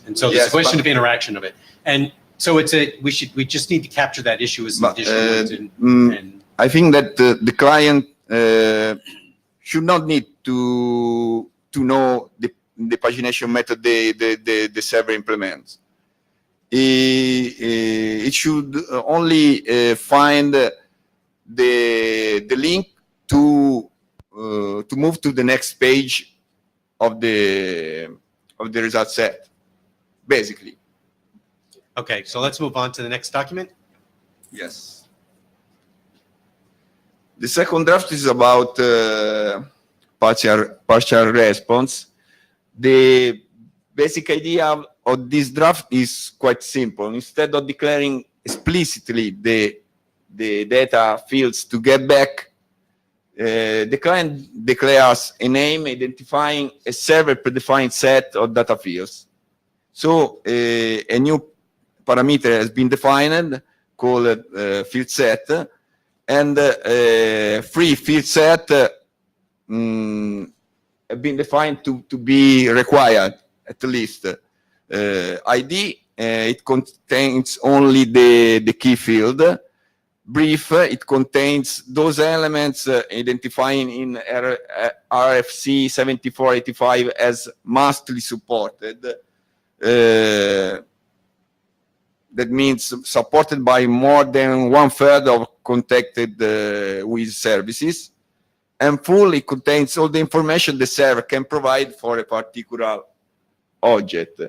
And so there's a question of interaction of it. And so we just need to capture that issue as an additional one. I think that the client should not need to know the pagination method the server implements. It should only find the link to move to the next page of the result set, basically. Okay, so let's move on to the next document. Yes. The second draft is about partial response. The basic idea of this draft is quite simple. Instead of declaring explicitly the data fields to get back, the client declares a name identifying a server predefined set of data fields. So a new parameter has been defined called field set, and free field set have been defined to be required, at least. ID, it contains only the key field. Brief, it contains those elements identifying in RFC 7485 as mostly supported. That means supported by more than 1/3 of contacted with services. And full, it contains all the information the server can provide for a particular object.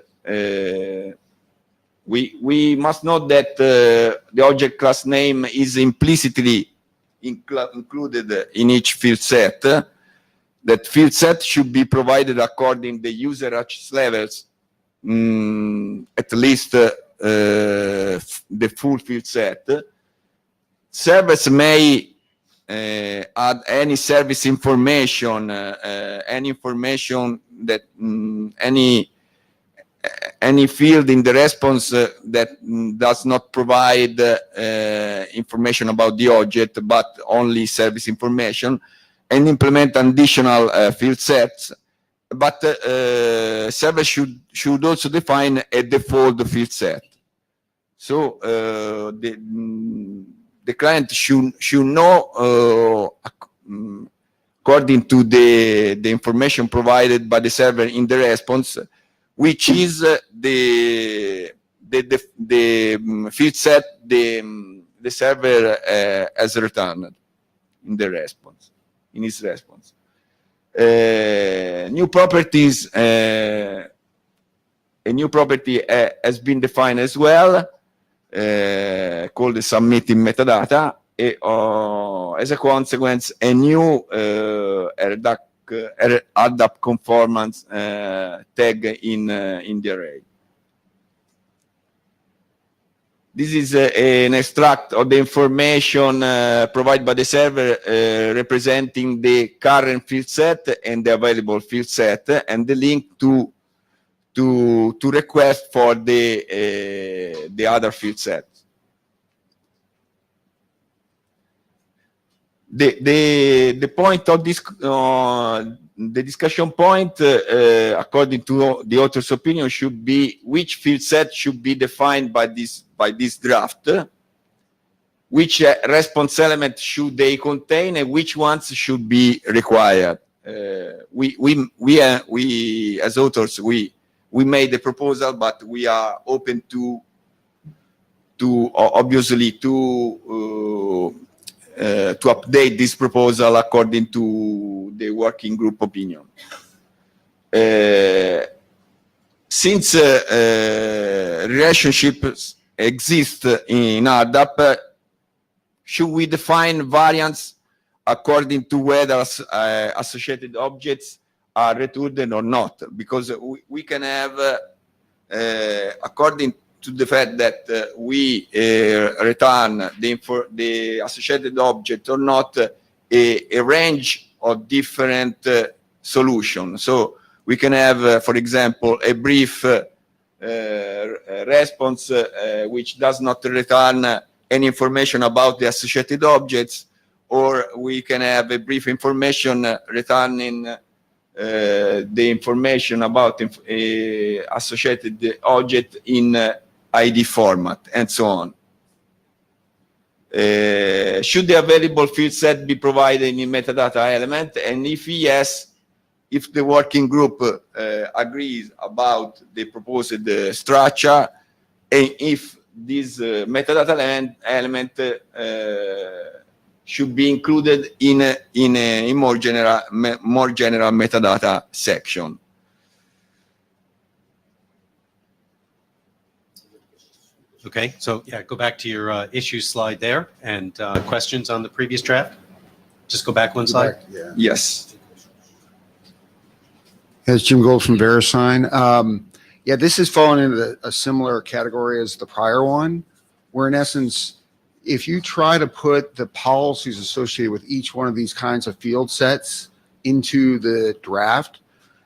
We must note that the object class name is implicitly included in each field set. That field set should be provided according the user access levels, at least the full field set. Servers may add any service information, any information that any field in the response that does not provide information about the object, but only service information, and implement additional field sets. But servers should also define a default field set. So the client should know, according to the information provided by the server in the response, which is the field set the server has returned in the response, in its response. New properties, a new property has been defined as well, called the submitting metadata. As a consequence, a new RDAP conformance tag in the array. This is an extract of the information provided by the server representing the current field set and the available field set, and the link to request for the other field set. The point of this, the discussion point, according to the author's opinion, should be which field set should be defined by this draft, which response element should they contain, and which ones should be required. We as authors, we made the proposal, but we are open to obviously to update this proposal according to the working group opinion. Since relationships exist in RDAP, should we define variants according to whether associated objects are returned or not? Because we can have, according to the fact that we return the associated object or not, a range of different solutions. So we can have, for example, a brief response which does not return any information about the associated objects, or we can have a brief information returning the information about associated object in ID format, and so on. Should the available field set be provided in metadata element? And if yes, if the working group agrees about the proposed structure, and if this metadata element should be included in a more general metadata section. Okay, so yeah, go back to your issue slide there, and questions on the previous draft? Just go back one slide. Yeah. Yes. It's Jim Gold from VeriSign. Yeah, this is falling into a similar category as the prior one, where in essence, if you try to put the policies associated with each one of these kinds of field sets into the draft,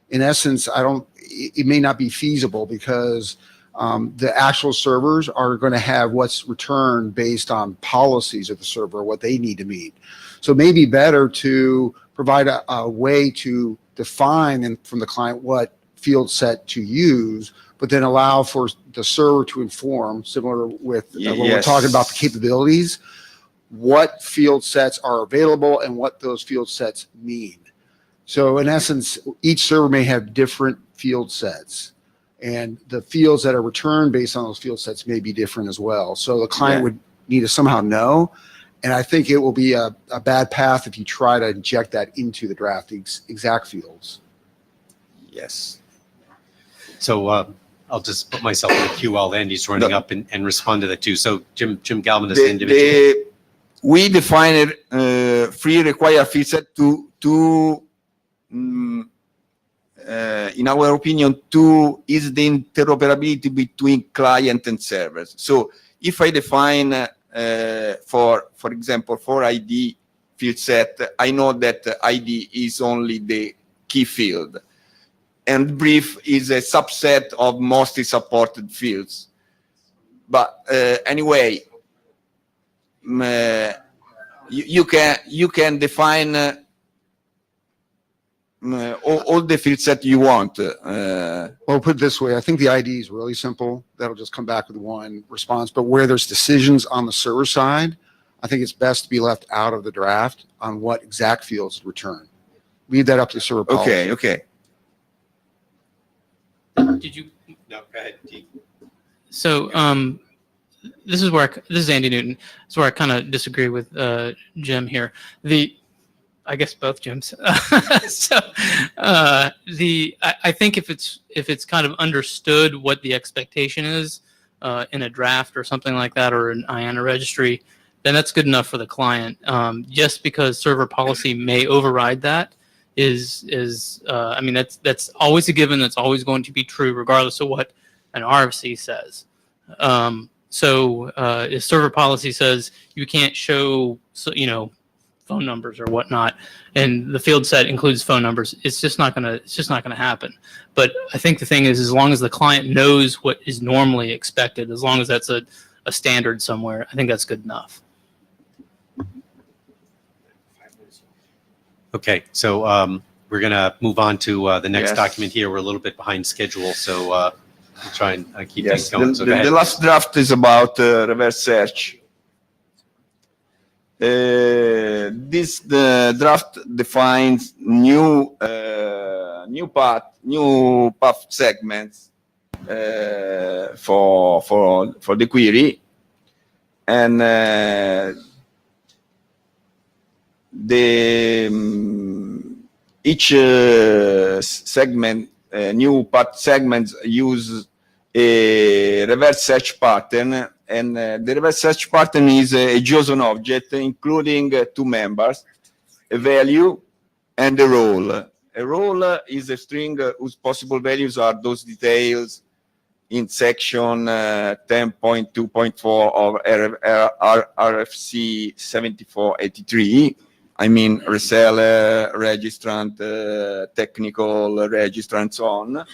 in essence, it may not be feasible because the actual servers are going to have what's returned based on policies of the server, what they need to meet. So it may be better to provide a way to define from the client what field set to use, but then allow for the server to inform, similar with when we're talking about the capabilities, what field sets are available and what those field sets mean. So in essence, each server may have different field sets, and the fields that are returned based on those field sets may be different as well. So the client would need to somehow know, and I think it will be a bad path if you try to inject that into the draft, exact fields. Yes. So I'll just put myself in the queue while Andy's running up and respond to that too. So Jim Galvin is the individual. We defined free required field set to in our opinion, is the interoperability between client and servers. So if I define for example, for ID field set, I know that ID is only the key field, and brief is a subset of mostly supported fields. But anyway, you can define all the fields that you want. Well, put it this way, I think the ID is really simple. That'll just come back with one response. But where there's decisions on the server side, I think it's best to be left out of the draft on what exact fields to return. Leave that up to the server policy. Okay. Did you? No, go ahead. So this is Andy Newton. This is where I kind of disagree with Jim here. I guess both Jims. So I think if it's kind of understood what the expectation is in a draft or something like that, or an IANA registry, then that's good enough for the client. Just because server policy may override that I mean, that's always a given. That's always going to be true, regardless of what an RFC says. So if server policy says you can't show, phone numbers or whatnot, and the field set includes phone numbers, it's just not gonna happen. But I think the thing is, as long as the client knows what is normally expected, as long as that's a standard somewhere, I think that's good enough. Okay, so we're gonna move on to the next document here. We're a little bit behind schedule, so we'll try and keep things going. So go ahead. The last draft is about reverse search. This draft defines new path segments for the query, and each segment, new path segments use a reverse search pattern. And the reverse search pattern is a JSON object, including two members, a value and a role. A role is a string whose possible values are those details in section 10.2.4 of RFC 7483. I mean, reseller, registrant, technical register, and so on.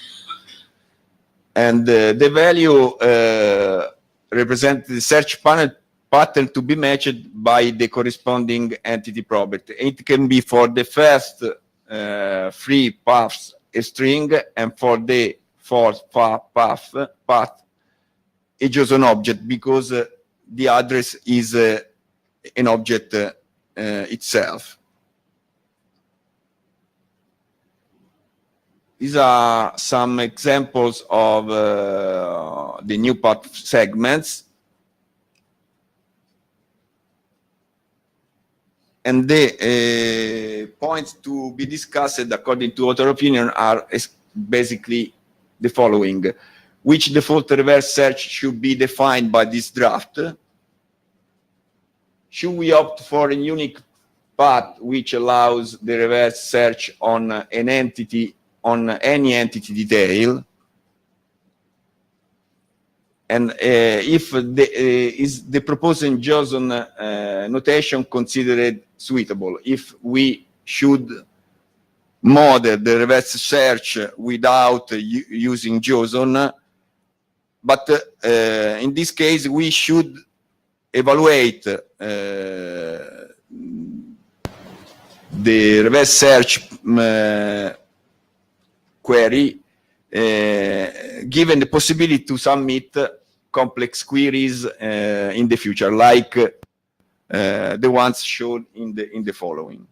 And the value represent the search pattern to be matched by the corresponding entity property. It can be for the first three paths a string, and for the fourth path a JSON object, because the address is an object itself. These are some examples of the new path segments. And the points to be discussed according to author opinion are basically the following. Which default reverse search should be defined by this draft? Should we opt for a unique path which allows the reverse search on an entity, on any entity detail. And if is the proposed JSON notation considered suitable, if we should model the reverse search without using JSON, but in this case we should evaluate the reverse search query given the possibility to submit complex queries in the future, like the ones shown in the following.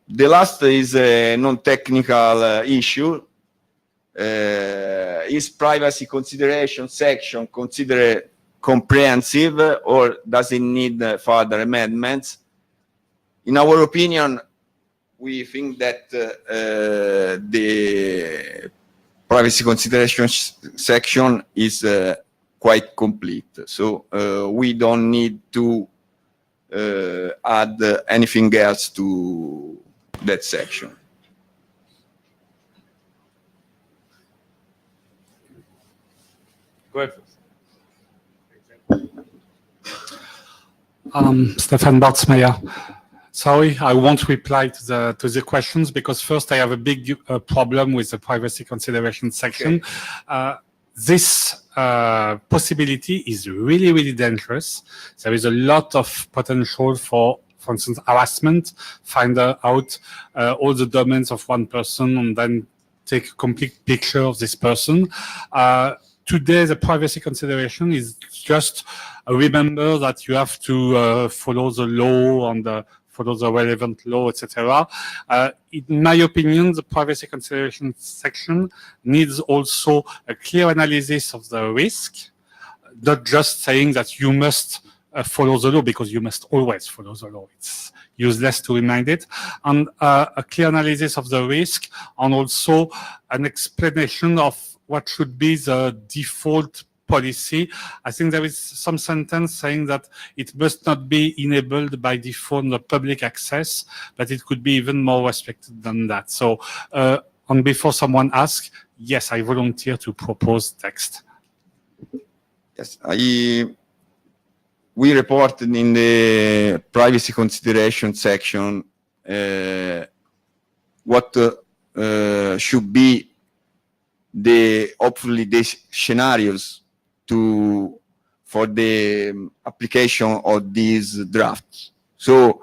The last is a non-technical issue. Is privacy consideration section considered comprehensive, or does it need further amendments? In our opinion, we think that the privacy consideration section is quite complete. So we don't need to add anything else to that section. Go ahead. Stefan Bartsmeyer. Sorry, I won't reply to the questions because first I have a big problem with the privacy consideration section. Okay. This possibility is really, really dangerous. There is a lot of potential for instance, harassment, find out all the domains of one person and then take a complete picture of this person. Today, the privacy consideration is just remember that you have to follow the law and follow the relevant law, etc. In my opinion, the privacy consideration section needs also a clear analysis of the risk, not just saying that you must follow the law, because you must always follow the law. It's useless to remind it. And a clear analysis of the risk, and also an explanation of what should be the default policy. I think there is some sentence saying that it must not be enabled by default the public access, but it could be even more restricted than that. So, and before someone asks, yes, I volunteer to propose text. Yes, we reported in the privacy consideration section what should be hopefully the scenarios for the application of these drafts. So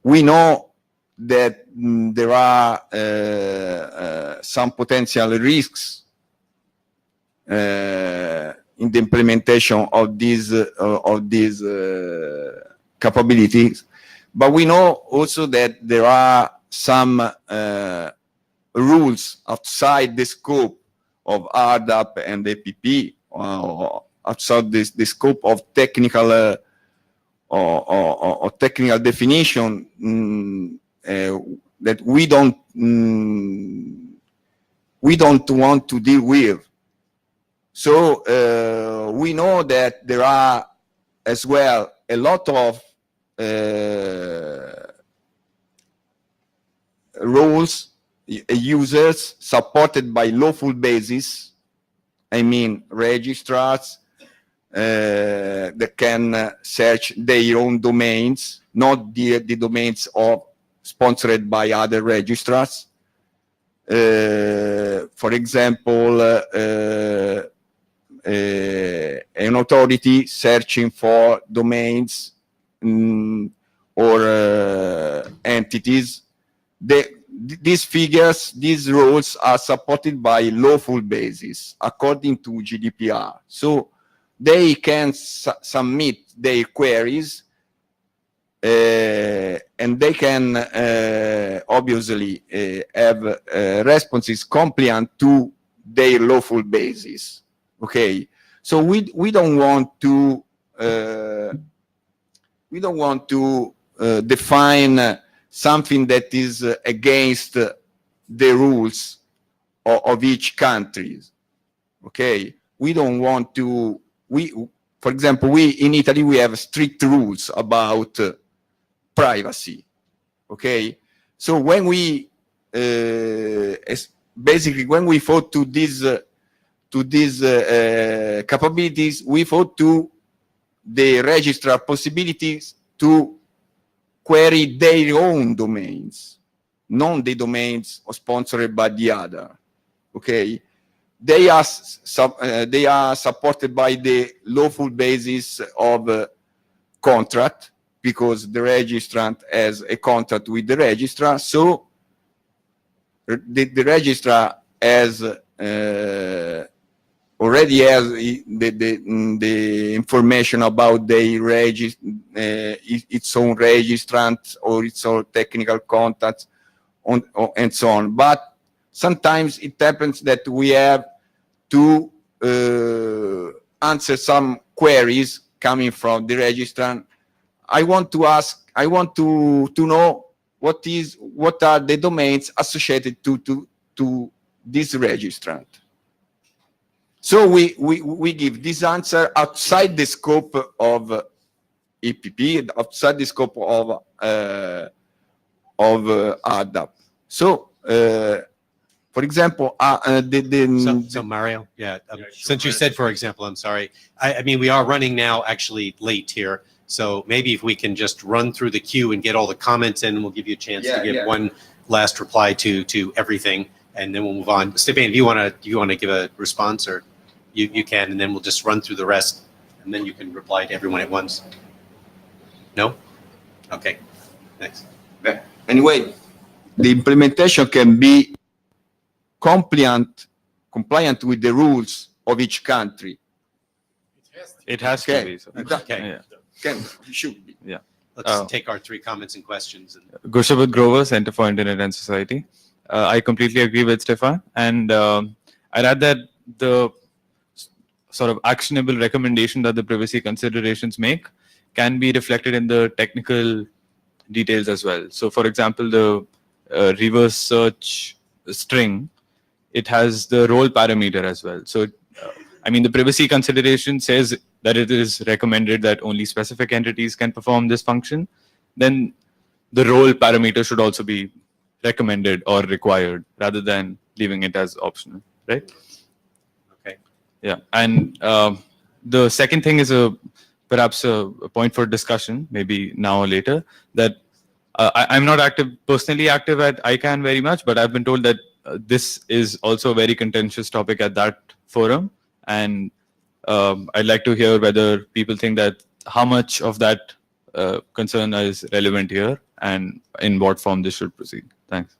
we know that there are some potential risks in the implementation of these capabilities, but we know also that there are some rules outside the scope of RDAP and APP, outside the scope of technical or technical definition that we don't want to deal with. So we know that there are as well a lot of roles, users supported by lawful basis. I mean, registrars that can search their own domains, not the domains sponsored by other registrars. For example, an authority searching for domains or entities. These rules are supported by lawful basis according to GDPR. So they can submit their queries and they can obviously have responses compliant to their lawful basis. Okay, so we don't want to define something that is against the rules of each country. Okay, we don't want to. for example, we in Italy, we have strict rules about privacy. Okay, so when we basically when we thought to these capabilities, we thought to the registrar possibilities to query their own domains, not the domains sponsored by the other. Okay, they are supported by the lawful basis of contract, because the registrant has a contract with the registrar. So the registrar has already has the information about the its own registrant or its own technical contacts and so on. But sometimes it happens that we have to answer some queries coming from the registrant. I want to know what are the domains associated to this registrant. So we give this answer outside the scope of EPP, outside the scope of ADAP. So, for example, So Mario, since you said, for example, I'm sorry. I mean, we are running now actually late here. So maybe if we can just run through the queue and get all the comments in, we'll give you a chance to give one last reply to everything, and then we'll move on. Stepan, do you want to give a response, or you can, and then we'll just run through the rest, and then you can reply to everyone at once. No? Okay. Thanks. Anyway, the implementation can be compliant with the rules of each country. It has to be. So. Okay. It should be. Yeah. Let's take our 3 comments and questions. Goshabad Grover, Center for Internet and Society. I completely agree with Stefan, and I'd add that the sort of actionable recommendation that the privacy considerations make can be reflected in the technical details as well. So, for example, the reverse search string, it has the role parameter as well. So, I mean, the privacy consideration says that it is recommended that only specific entities can perform this function. Then the role parameter should also be recommended or required rather than leaving it as optional, right? Okay. Yeah, and the second thing is perhaps a point for discussion, maybe now or later, that I'm not personally active at ICANN very much, but I've been told that this is also a very contentious topic at that forum, and I'd like to hear whether people think that how much of that concern is relevant here and in what form this should proceed. Thanks.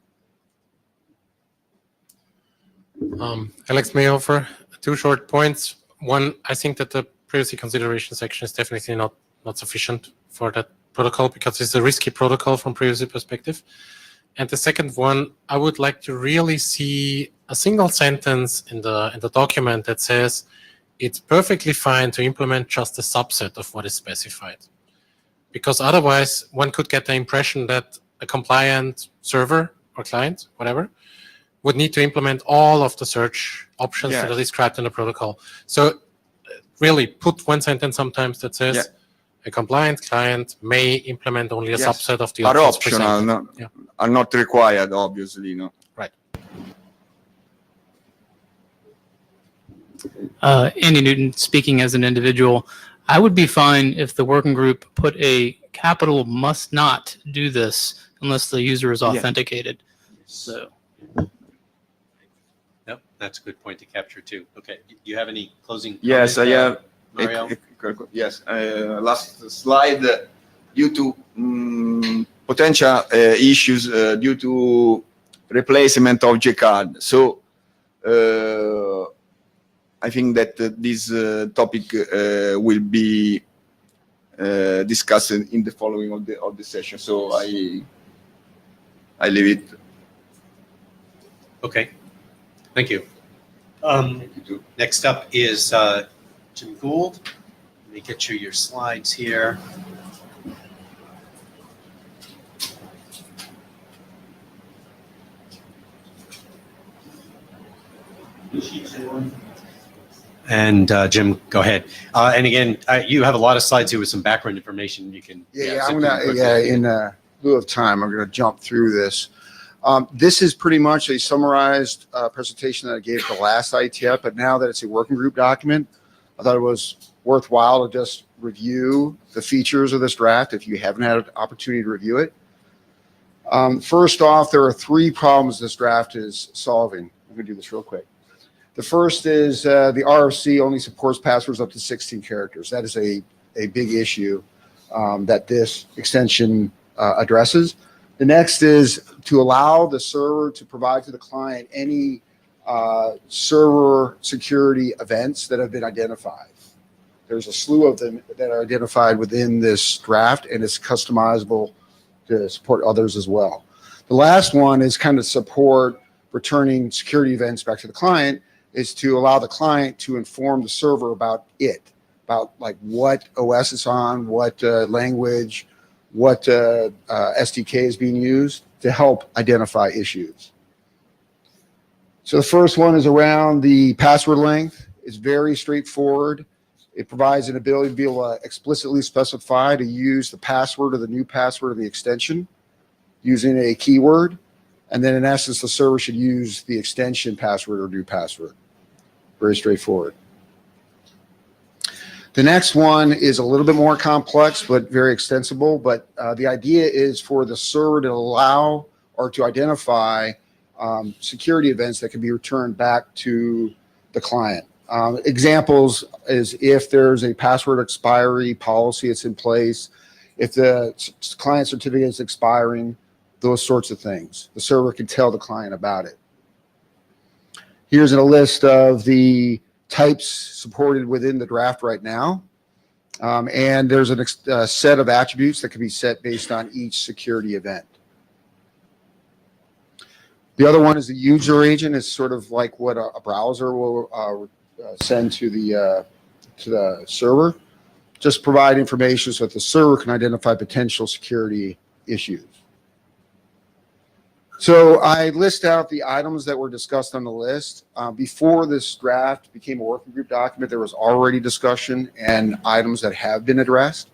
Alex may offer 2 short points. One, I think that the privacy consideration section is definitely not sufficient for that protocol, because it's a risky protocol from privacy perspective. And the second one, I would like to really see a single sentence in the document that says it's perfectly fine to implement just a subset of what is specified. Because otherwise, one could get the impression that a compliant server or client, whatever, would need to implement all of the search options that are described in the protocol. So really put one sentence sometimes that says a compliant client may implement only a subset of the are options optional, are not required, obviously. No. Right. Andy Newton, speaking as an individual, I would be fine if the working group put a capital must not do this unless the user is authenticated. So. Yep, that's a good point to capture too. Okay, do you have any closing Yes, comment, I have. Mario? Yes, last slide. Due to potential issues due to replacement of G-card. So I think that this topic will be discussed in the following of the session. So I leave it. Okay, thank you. Thank you too. Next up is Jim Gould. Let me get you your slides here. And Jim, go ahead. And again, you have a lot of slides here with some background information. You can. I'm gonna, in lieu of time, I'm gonna jump through this. This is pretty much a summarized presentation that I gave at the last IETF, but now that it's a working group document, I thought it was worthwhile to just review the features of this draft if you haven't had an opportunity to review it. First off, there are 3 problems this draft is solving. I'm gonna do this real quick. The first is the RFC only supports passwords up to 16 characters. That is a big issue that this extension addresses. The next is to allow the server to provide to the client any server security events that have been identified. There's a slew of them that are identified within this draft, and it's customizable to support others as well. The last one is kind of support returning security events back to the client, is to allow the client to inform the server about like what OS it's on, what language, what SDK is being used to help identify issues. So the first one is around the password length. It's very straightforward. It provides an ability to be able to explicitly specify to use the password or the new password of the extension using a keyword. And then in essence, the server should use the extension password or new password. Very straightforward. The next one is a little bit more complex, but very extensible. But the idea is for the server to allow or to identify security events that can be returned back to the client. Examples is if there's a password expiry policy that's in place, if the client certificate is expiring, those sorts of things. The server can tell the client about it. Here's a list of the types supported within the draft right now. And there's a set of attributes that can be set based on each security event. The other one is the user agent. It's sort of like what a browser will send to the server. Just provide information so that the server can identify potential security issues. So I list out the items that were discussed on the list. Before this draft became a working group document, there was already discussion and items that have been addressed.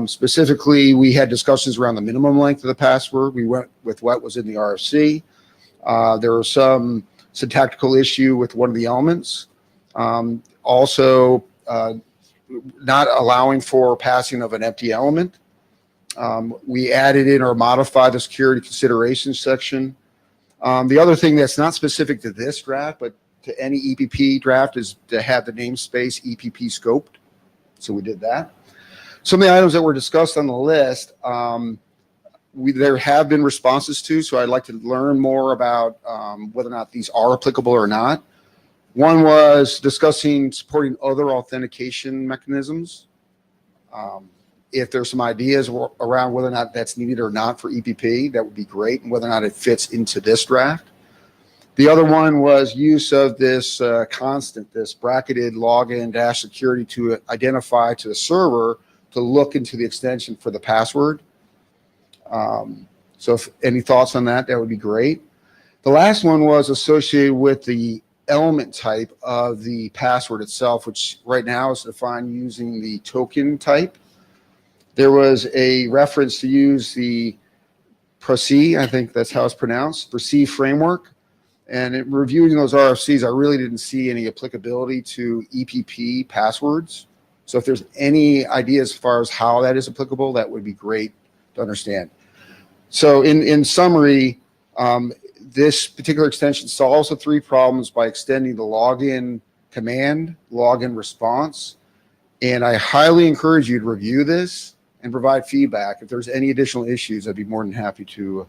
Specifically, we had discussions around the minimum length of the password. We went with what was in the RFC. There was some syntactical issue with one of the elements. Also, not allowing for passing of an empty element. We added in or modified the security considerations section. The other thing that's not specific to this draft, but to any EPP draft, is to have the namespace EPP scoped. So we did that. Some of the items that were discussed on the list, there have been responses to, so I'd like to learn more about whether or not these are applicable or not. One was discussing supporting other authentication mechanisms. If there's some ideas around whether or not that's needed or not for EPP, that would be great, and whether or not it fits into this draft. The other one was use of this constant, this bracketed login dash security to identify to the server to look into the extension for the password. So if any thoughts on that, that would be great. The last one was associated with the element type of the password itself, which right now is defined using the token type. There was a reference to use the PROCE, I think that's how it's pronounced, PROCE framework. And in reviewing those RFCs, I really didn't see any applicability to EPP passwords. So if there's any idea as far as how that is applicable, that would be great to understand. So in summary, this particular extension solves the 3 problems by extending the login command, login response. And I highly encourage you to review this and provide feedback. If there's any additional issues, I'd be more than happy to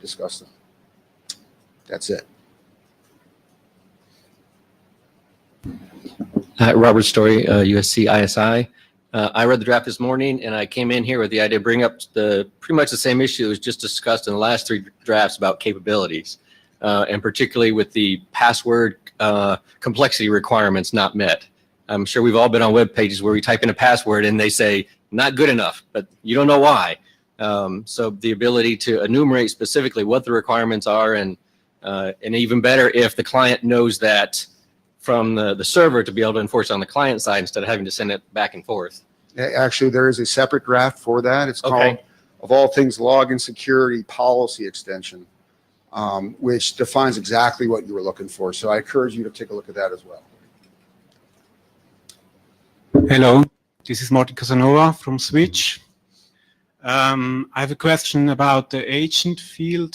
discuss them. That's it. Robert Story, USC ISI. I read the draft this morning, and I came in here with the idea to bring up pretty much the same issue that was just discussed in the last 3 drafts about capabilities, and particularly with the password complexity requirements not met. I'm sure we've all been on web pages where we type in a password and they say not good enough, but you don't know why. So the ability to enumerate specifically what the requirements are, and even better if the client knows that from the server to be able to enforce it on the client side instead of having to send it back and forth. Actually, there is a separate draft for that. It's Okay. called, of all things, Login Security Policy Extension, which defines exactly what you were looking for. So I encourage you to take a look at that as well. Hello, this is Martin Casanova from Switch. I have a question about the agent field.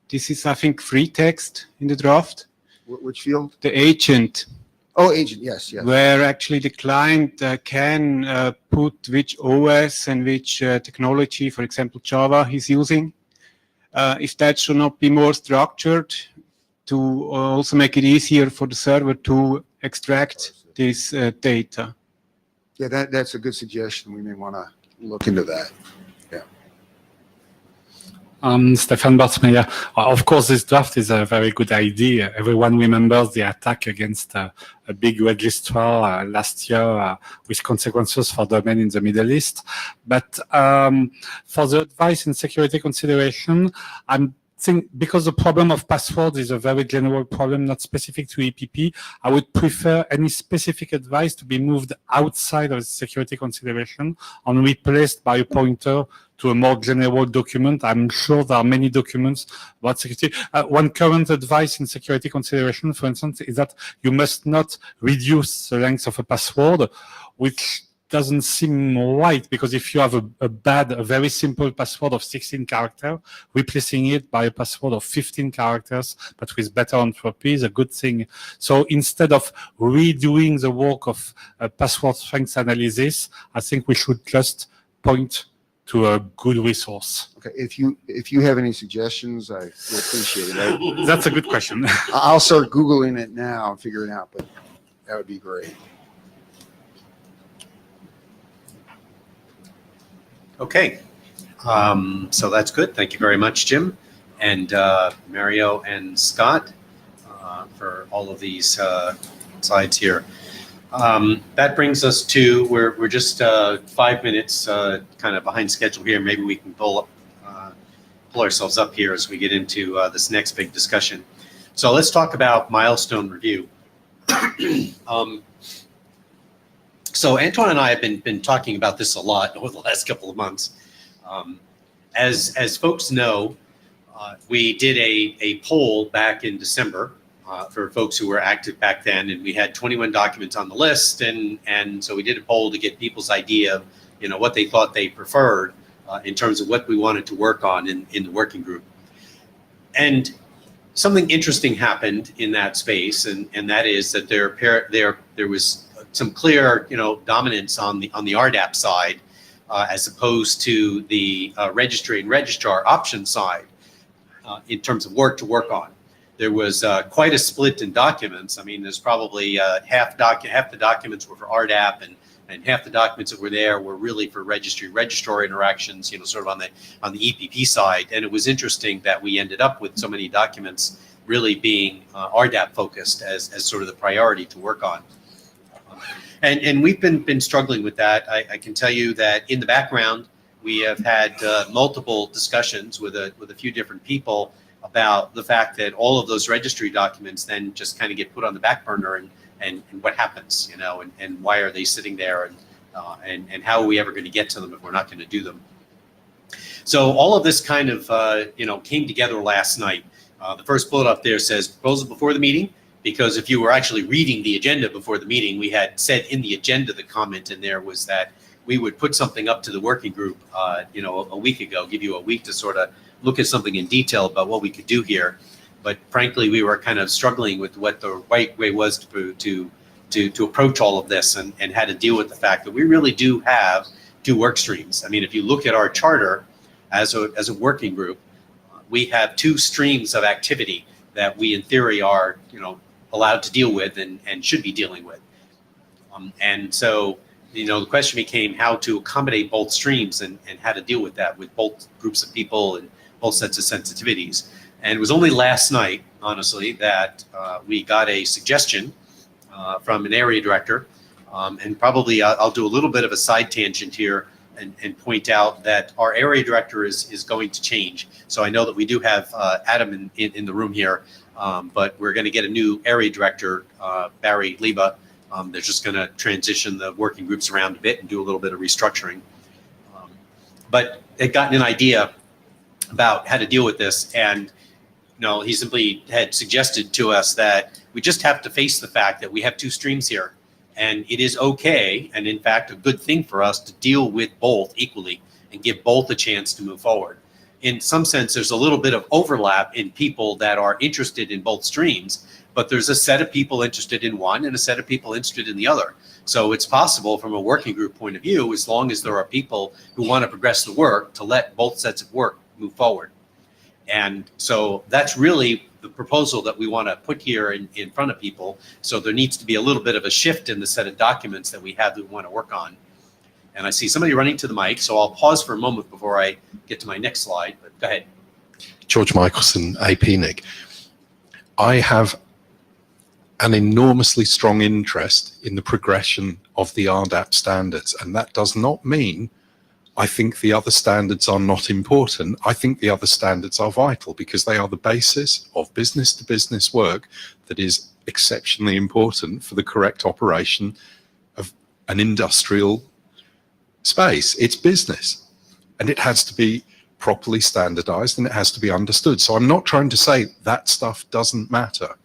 This is, I think, free text in the draft. Which field? The agent. Oh, agent, yes, yes. Where actually the client can put which OS and which technology, for example, Java, he's using. If that should not be more structured to also make it easier for the server to extract this data. Yeah, that's a good suggestion. We may want to look into that. Yeah. Stefan Bartmeyer. Of course, this draft is a very good idea. Everyone remembers the attack against a big registrar last year with consequences for the men in the Middle East. But for the advice and security consideration, I'm think because the problem of passwords is a very general problem, not specific to EPP, I would prefer any specific advice to be moved outside of the security consideration and replaced by a pointer to a more general document. I'm sure there are many documents about security. One current advice in security consideration, for instance, is that you must not reduce the length of a password, which doesn't seem right, because if you have a very simple password of 16 characters, replacing it by a password of 15 characters, but with better entropy is a good thing. So instead of redoing the work of password strength analysis, I think we should just point to a good resource. Okay, if you have any suggestions, I would appreciate it. That's a good question. I'll start Googling it now and figure it out, but that would be great. Okay, so that's good. Thank you very much, Jim, and Mario and Scott for all of these slides here. That brings us to, we're just 5 minutes kind of behind schedule here. Maybe we can pull ourselves up here as we get into this next big discussion. So let's talk about milestone review. So Antoine and I have been talking about this a lot over the last couple of months. As folks know, we did a poll back in December for folks who were active back then, and we had 21 documents on the list, and so we did a poll to get people's idea of what they thought they preferred in terms of what we wanted to work on in the working group. And something interesting happened in that space, and that is that there was some clear, dominance on the RDAP side, as opposed to the registry and registrar option side, in terms of work to work on. There was quite a split in documents. I mean, there's probably half the documents were for RDAP, and half the documents that were there were really for registry registrar interactions, sort of on the EPP side. And it was interesting that we ended up with so many documents really being RDAP focused as sort of the priority to work on. And we've been struggling with that. I can tell you that in the background, we have had multiple discussions with a few different people about the fact that all of those registry documents then just kind of get put on the back burner, and what happens, and why are they sitting there, and how are we ever going to get to them if we're not going to do them? So all of this kind of came together last night. The first bullet up there says proposal before the meeting. Because if you were actually reading the agenda before the meeting, we had said in the agenda, the comment in there was that we would put something up to the working group, a week ago, give you a week to sort of look at something in detail about what we could do here. But frankly, we were kind of struggling with what the right way was to approach all of this, and how to deal with the fact that we really do have two work streams. I mean, if you look at our charter as a working group, we have two streams of activity that we in theory are, allowed to deal with and should be dealing with. And so, the question became how to accommodate both streams and how to deal with that with both groups of people and both sets of sensitivities. And it was only last night, honestly, that we got a suggestion from an area director. And probably I'll do a little bit of a side tangent here and point out that our area director is going to change. So I know that we do have Adam in the room here, but we're going to get a new area director, Barry Leba. They're just going to transition the working groups around a bit and do a little bit of restructuring. But they'd gotten an idea about how to deal with this, and he simply had suggested to us that we just have to face the fact that we have two streams here, and it is okay, and in fact a good thing for us to deal with both equally and give both a chance to move forward. In some sense, there's a little bit of overlap in people that are interested in both streams, but there's a set of people interested in one and a set of people interested in the other. So it's possible from a working group point of view, as long as there are people who want to progress the work, to let both sets of work move forward. And so that's really the proposal that we want to put here in front of people. So there needs to be a little bit of a shift in the set of documents that we have that we want to work on. And I see somebody running to the mic, so I'll pause for a moment before I get to my next slide, but go ahead. George Michelson, APNIC. I have an enormously strong interest in the progression of the RDAP standards, and that does not mean I think the other standards are not important. I think the other standards are vital because they are the basis of business-to-business work that is exceptionally important for the correct operation of an industrial space. It's business, and it has to be properly standardized and it has to be understood. So I'm not trying to say that stuff doesn't matter,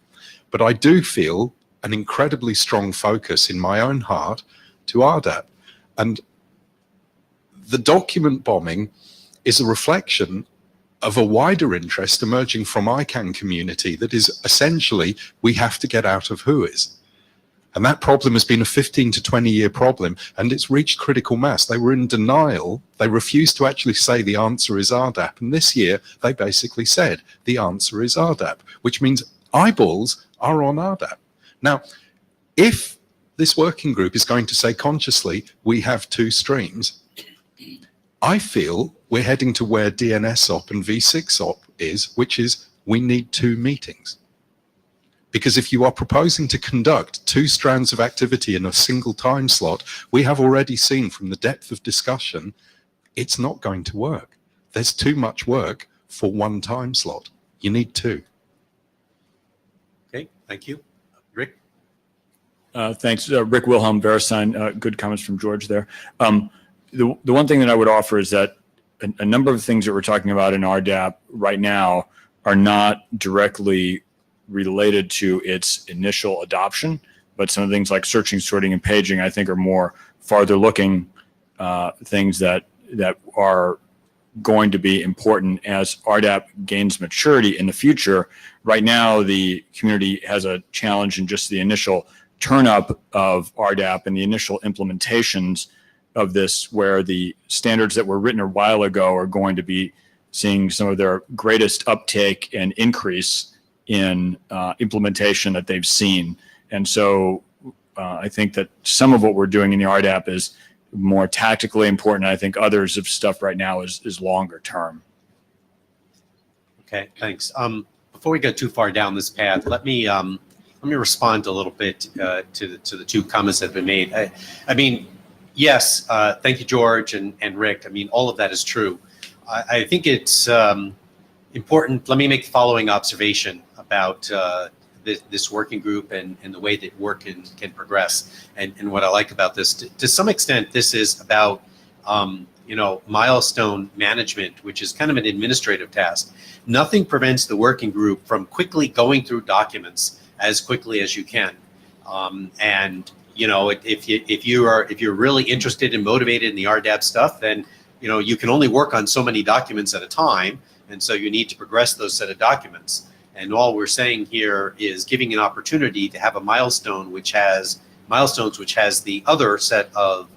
but I do feel an incredibly strong focus in my own heart to RDAP. And the document bombing is a reflection of a wider interest emerging from ICANN community that is essentially, we have to get out of WHOIS. And that problem has been a 15 to 20 year problem, and it's reached critical mass. They were in denial. They refused to actually say the answer is RDAP. And this year, they basically said the answer is RDAP, which means eyeballs are on RDAP. Now, if this working group is going to say consciously, we have two streams, I feel we're heading to where DNSOP and V6OP is, which is we need two meetings. Because if you are proposing to conduct two strands of activity in a single time slot, we have already seen from the depth of discussion, it's not going to work. There's too much work for one time slot. You need two. Okay, thank you. Rick? Thanks. Rick Wilhelm, VeriSign. Good comments from George there. The one thing that I would offer is that a number of things that we're talking about in RDAP right now are not directly related to its initial adoption, but some of the things like searching, sorting, and paging, I think, are more farther looking things that are going to be important as RDAP gains maturity in the future. Right now, the community has a challenge in just the initial turn up of RDAP and the initial implementations of this, where the standards that were written a while ago are going to be seeing some of their greatest uptake and increase in implementation that they've seen. And so I think that some of what we're doing in the RDAP is more tactically important. I think others of stuff right now is longer term. Okay, thanks. Before we go too far down this path, let me respond a little bit to the two comments that have been made. I mean, yes, thank you, George and Rick. I mean, all of that is true. I think it's important. Let me make the following observation about this working group and the way that work can progress. And what I like about this, to some extent, this is about milestone management, which is kind of an administrative task. Nothing prevents the working group from quickly going through documents as quickly as you can. If you're really interested and motivated in the RDAP stuff, then you can only work on so many documents at a time, and so you need to progress those set of documents. And all we're saying here is giving an opportunity to have a milestones which has the other set of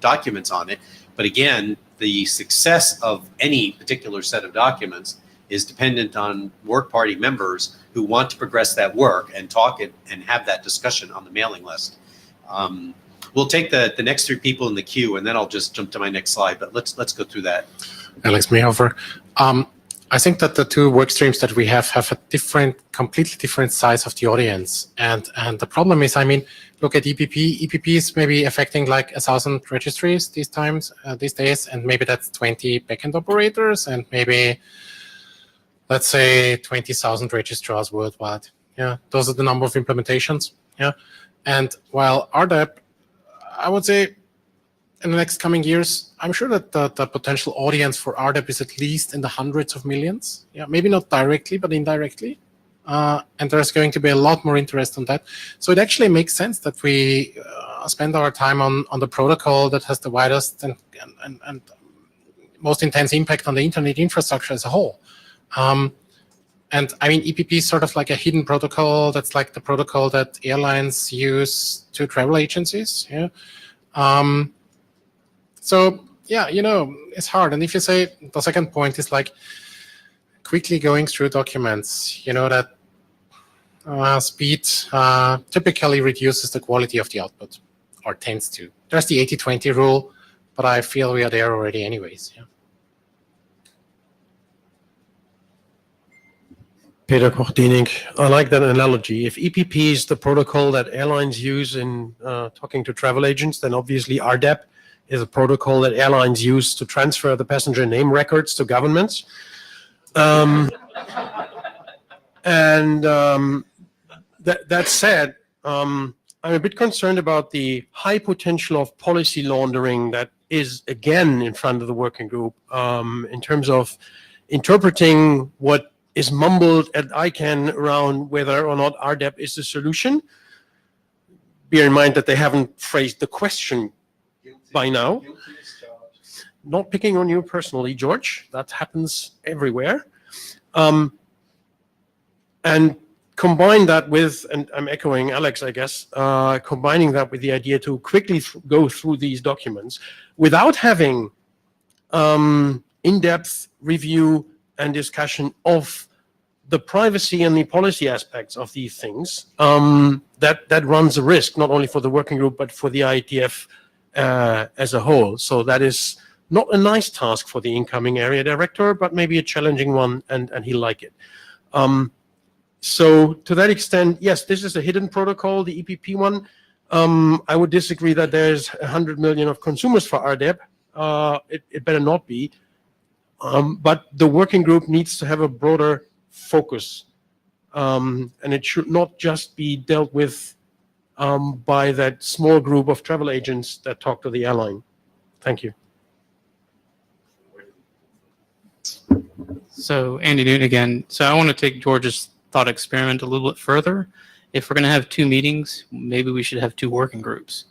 documents on it. But again, the success of any particular set of documents is dependent on work party members who want to progress that work and talk it and have that discussion on the mailing list. We'll take the next three people in the queue, and then I'll just jump to my next slide. But let's go through that. Alex Mayhofer. I think that the two work streams that we have a completely different size of the audience. And the problem is, I mean, look at EPP. EPP is maybe affecting like 1,000 registries these days, and maybe that's 20 backend operators, and maybe, let's say, 20,000 registrars worldwide. Yeah, those are the number of implementations. Yeah, and while RDAP, I would say, in the next coming years, I'm sure that the potential audience for RDAP is at least in the hundreds of millions. Yeah, maybe not directly, but indirectly. And there's going to be a lot more interest on that. So it actually makes sense that we spend our time on the protocol that has the widest and most intense impact on the internet infrastructure as a whole. And I mean, EPP is sort of like a hidden protocol. That's like the protocol that airlines use to travel agencies. Yeah. So yeah, you know, it's hard. And if you say the second point is like quickly going through documents, you know, that speed typically reduces the quality of the output, or tends to. There's the 80-20 rule, but I feel we are there already anyways. Yeah. Peter Koch-Diening, I like that analogy. If EPP is the protocol that airlines use in talking to travel agents, then obviously RDAP is a protocol that airlines use to transfer the passenger name records to governments. That said, I'm a bit concerned about the high potential of policy laundering that is again in front of the working group in terms of interpreting what is mumbled at ICANN around whether or not RDAP is the solution. Bear in mind that they haven't phrased the question by now. Not picking on you personally, George. That happens everywhere. And combine that with, and I'm echoing Alex, I guess, combining that with the idea to quickly go through these documents without having in-depth review and discussion of the privacy and the policy aspects of these things, that runs a risk, not only for the working group, but for the IETF as a whole. So that is not a nice task for the incoming area director, but maybe a challenging one, and he'll like it. So to that extent, yes, this is a hidden protocol, the EPP one. I would disagree that there's 100 million of consumers for RDAP. It better not be. But the working group needs to have a broader focus. And it should not just be dealt with by that small group of travel agents that talk to the airline. Thank you. So Andy Newton again. So I want to take George's thought experiment a little bit further. If we're going to have two meetings, maybe we should have two working groups.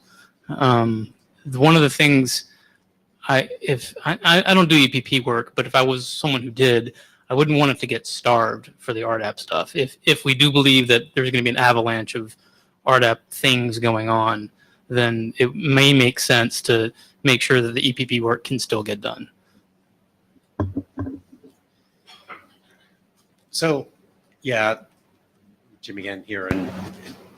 One of the things I don't do EPP work, but if I was someone who did, I wouldn't want it to get starved for the RDAP stuff. If we do believe that there's going to be an avalanche of RDAP things going on, then it may make sense to make sure that the EPP work can still get done. So, yeah, Jim again here, and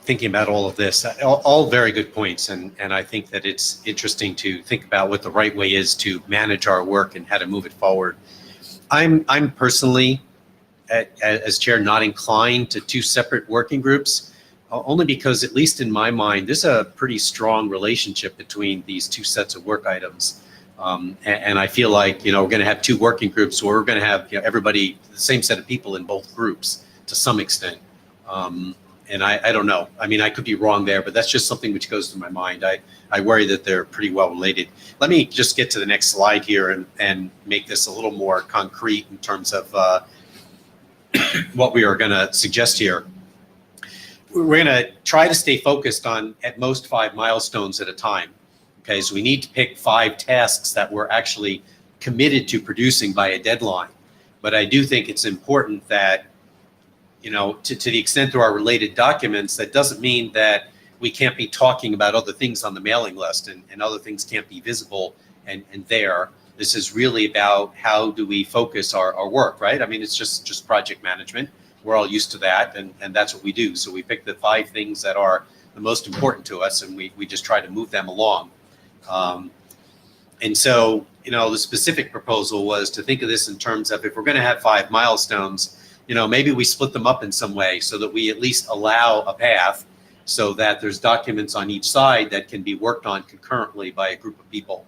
thinking about all of this, all very good points, and I think that it's interesting to think about what the right way is to manage our work and how to move it forward. I'm personally, as chair, not inclined to two separate working groups, only because, at least in my mind, there's a pretty strong relationship between these two sets of work items. And I feel like, we're going to have two working groups where we're going to have everybody, the same set of people in both groups to some extent. And I don't know. I mean, I could be wrong there, but that's just something which goes through my mind. I worry that they're pretty well related. Let me just get to the next slide here and make this a little more concrete in terms of what we are going to suggest here. We're going to try to stay focused on at most 5 milestones at a time. Okay, so we need to pick 5 tasks that we're actually committed to producing by a deadline. But I do think it's important that, to the extent there are related documents, that doesn't mean that we can't be talking about other things on the mailing list and other things can't be visible and there. This is really about how do we focus our work, right? I mean, it's just project management. We're all used to that, and that's what we do. So we pick the 5 things that are the most important to us, and we just try to move them along. And so, the specific proposal was to think of this in terms of if we're going to have 5 milestones, maybe we split them up in some way so that we at least allow a path so that there's documents on each side that can be worked on concurrently by a group of people.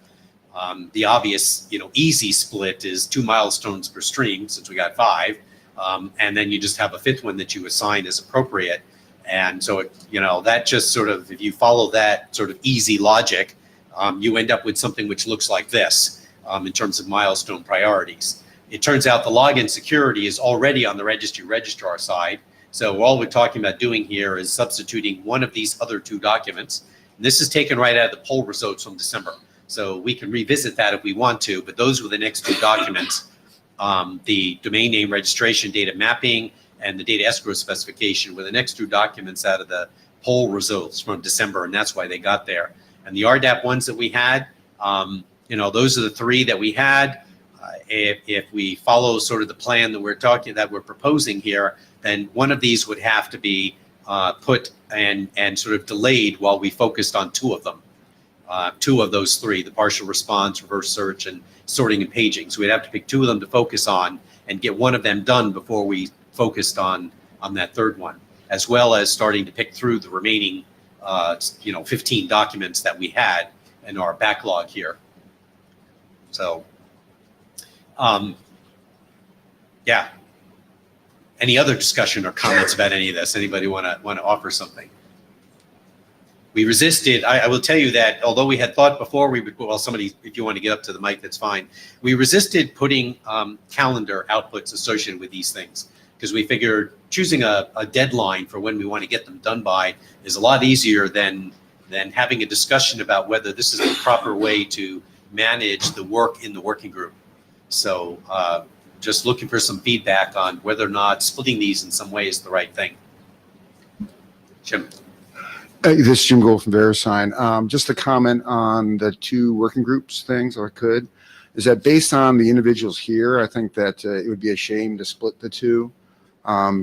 The obvious, easy split is 2 milestones per stream since we got 5. And then you just have a 5th one that you assign as appropriate. And so, that just sort of, if you follow that sort of easy logic, you end up with something which looks like this in terms of milestone priorities. It turns out the login security is already on the registry registrar side. So all we're talking about doing here is substituting one of these other 2 documents. And this is taken right out of the poll results from December. So we can revisit that if we want to, but those were the next 2 documents. The domain name registration data mapping and the data escrow specification were the next 2 documents out of the poll results from December, and that's why they got there. And the RDAP ones that we had, those are the 3 that we had. If we follow sort of the plan that we're proposing here, then one of these would have to be put and sort of delayed while we focused on 2 of them. 2 of those 3, the partial response, reverse search, and sorting and paging. So we'd have to pick 2 of them to focus on and get one of them done before we focused on that 3rd one, as well as starting to pick through the remaining 15 documents that we had in our backlog here. So, yeah. Any other discussion or comments about any of this? Anybody want to offer something? We resisted. I will tell you that although we had thought before we would, well, somebody, if you want to get up to the mic, that's fine. We resisted putting calendar outputs associated with these things because we figured choosing a deadline for when we want to get them done by is a lot easier than having a discussion about whether this is the proper way to manage the work in the working group. So just looking for some feedback on whether or not splitting these in some way is the right thing. Jim. This is Jim Gold from VeriSign. Just a comment on the 2 working groups things, if I could, is that based on the individuals here, I think that it would be a shame to split the 2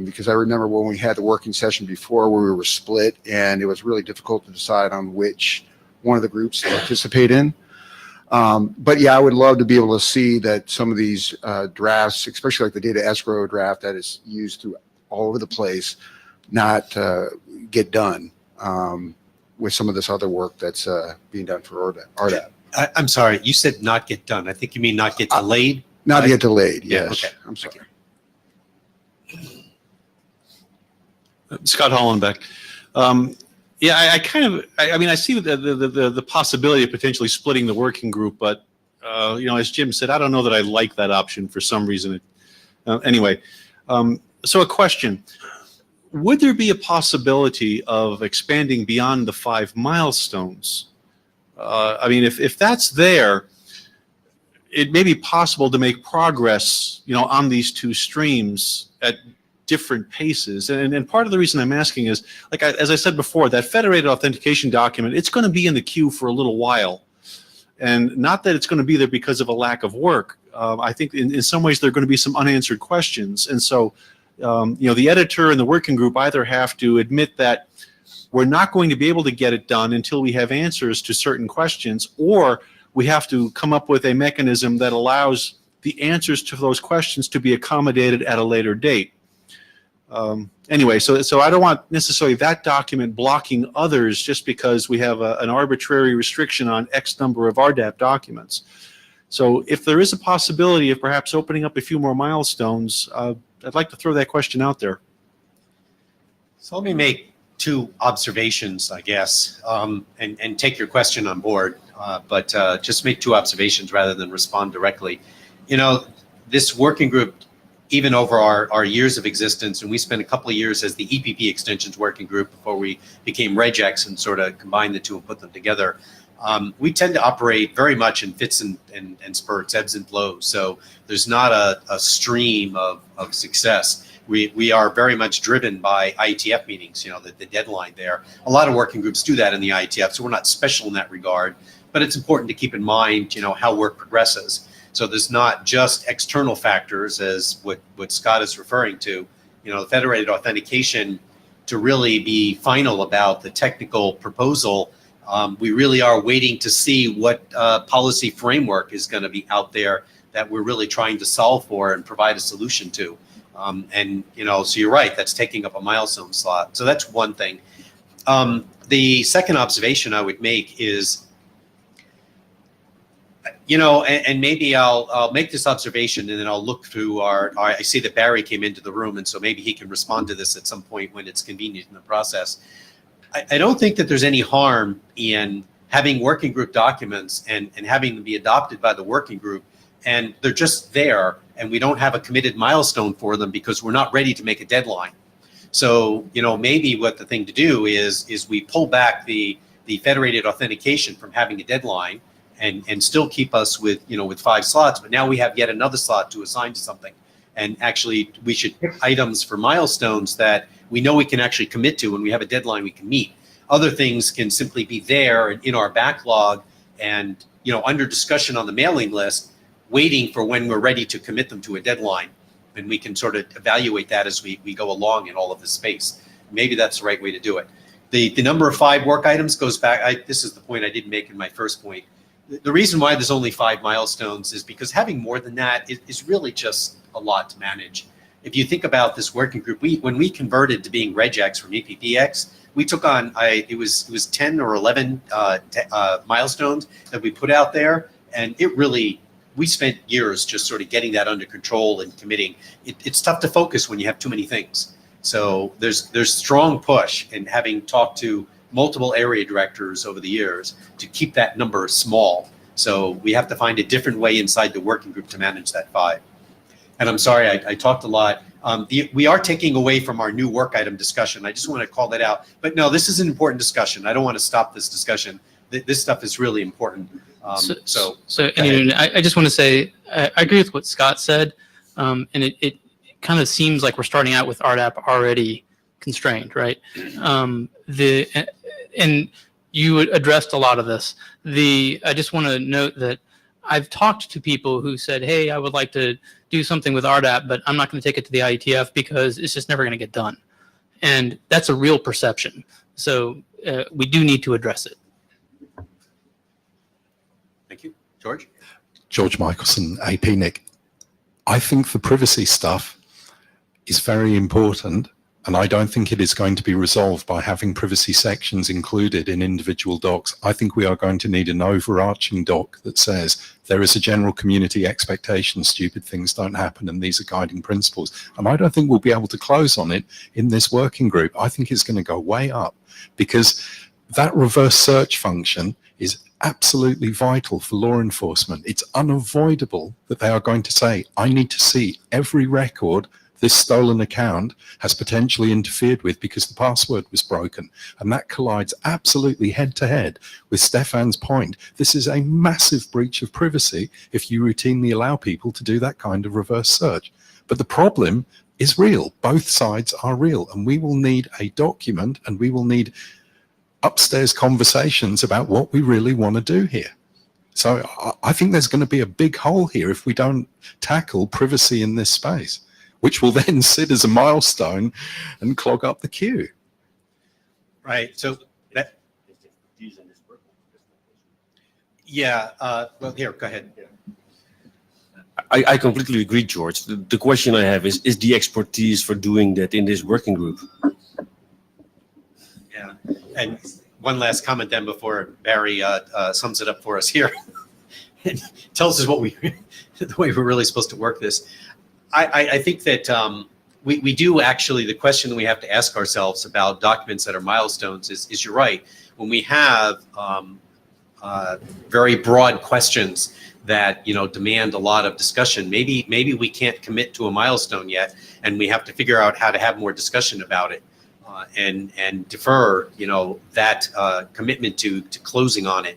because I remember when we had the working session before where we were split and it was really difficult to decide on which one of the groups to participate in. But yeah, I would love to be able to see that some of these drafts, especially like the data escrow draft that is used through all over the place, not get done. With some of this other work that's being done for RDAP. I'm sorry, you said not get done. I think you mean not get delayed? Not get delayed, yes. Okay. I'm sorry. Scott Hollenbeck. Yeah, I mean, I see the possibility of potentially splitting the working group, but, as Jim said, I don't know that I like that option for some reason. Anyway, so a question. Would there be a possibility of expanding beyond the 5 milestones? I mean, if that's there, it may be possible to make progress, on these 2 streams at different paces. And part of the reason I'm asking is, like as I said before, that federated authentication document, it's going to be in the queue for a little while. And not that it's going to be there because of a lack of work. I think in some ways there are going to be some unanswered questions. And so, the editor and the working group either have to admit that we're not going to be able to get it done until we have answers to certain questions, or we have to come up with a mechanism that allows the answers to those questions to be accommodated at a later date. Anyway, so I don't want necessarily that document blocking others just because we have an arbitrary restriction on X number of RDAP documents. So if there is a possibility of perhaps opening up a few more milestones, I'd like to throw that question out there. So let me make 2 observations, I guess, and take your question on board, but just make 2 observations rather than respond directly. This working group, even over our years of existence, and we spent a couple of years as the EPP extensions working group before we became Regex and sort of combined the 2 and put them together. We tend to operate very much in fits and spurts, ebbs and flows. So there's not a stream of success. We are very much driven by IETF meetings, the deadline there. A lot of working groups do that in the IETF, so we're not special in that regard. But it's important to keep in mind, how work progresses. So there's not just external factors as what Scott is referring to. The federated authentication to really be final about the technical proposal We really are waiting to see what policy framework is going to be out there that we're really trying to solve for and provide a solution to. And, you know, so you're right, that's taking up a milestone slot. So that's one thing. The second observation I would make is, you know, and maybe I'll make this observation and then I'll look through I see that Barry came into the room, and so maybe he can respond to this at some point when it's convenient in the process. I don't think that there's any harm in having working group documents and having them be adopted by the working group, and they're just there, and we don't have a committed milestone for them because we're not ready to make a deadline. So, you know, maybe what the thing to do is we pull back the federated authentication from having a deadline and still keep us with, you know, with 5 slots, but now we have yet another slot to assign to something. And actually, we should pick items for milestones that we know we can actually commit to when we have a deadline we can meet. Other things can simply be there in our backlog and, you know, under discussion on the mailing list, waiting for when we're ready to commit them to a deadline. And we can sort of evaluate that as we go along in all of this space. Maybe that's the right way to do it. The number of 5 work items goes back. This is the point I didn't make in my first point. The reason why there's only 5 milestones is because having more than that is really just a lot to manage. If you think about this working group, when we converted to being regex from EPPX, we took on it was 10 or 11 milestones that we put out there, and we spent years just sort of getting that under control and committing. It's tough to focus when you have too many things. So there's strong push, and having talked to multiple area directors over the years to keep that number small. So we have to find a different way inside the working group to manage that 5. And I'm sorry, I talked a lot. We are taking away from our new work item discussion. I just want to call that out. But no, this is an important discussion. I don't want to stop this discussion. This stuff is really important. So I just want to say, I agree with what Scott said. And it kind of seems like we're starting out with RDAP already constrained, right? And you addressed a lot of this. I just want to note that I've talked to people who said, hey, I would like to do something with RDAP, but I'm not going to take it to the IETF because it's just never going to get done. And that's a real perception. So we do need to address it. Thank you. George? George Michelson, AP Nick. I think the privacy stuff is very important, and I don't think it is going to be resolved by having privacy sections included in individual docs. I think we are going to need an overarching doc that says there is a general community expectation, stupid things don't happen, and these are guiding principles. And I don't think we'll be able to close on it in this working group. I think it's going to go way up, because that reverse search function is absolutely vital for law enforcement. It's unavoidable that they are going to say, I need to see every record this stolen account has potentially interfered with because the password was broken. And that collides absolutely head to head with Stefan's point. This is a massive breach of privacy if you routinely allow people to do that kind of reverse search. But the problem is real. Both sides are real. And we will need a document, and we will need upstairs conversations about what we really want to do here. So I think there's going to be a big hole here if we don't tackle privacy in this space, which will then sit as a milestone and clog up the queue. Right. So that, yeah. Well, here, go ahead. I completely agree, George. The question I have is the expertise for doing that in this working group? Yeah. And one last comment then before Barry sums it up for us here. Tells us what the way we're really supposed to work this. I think that we do actually, the question that we have to ask ourselves about documents that are milestones is you're right. When we have very broad questions that, you know, demand a lot of discussion, maybe we can't commit to a milestone yet, and we have to figure out how to have more discussion about it and defer, you know, that commitment to closing on it.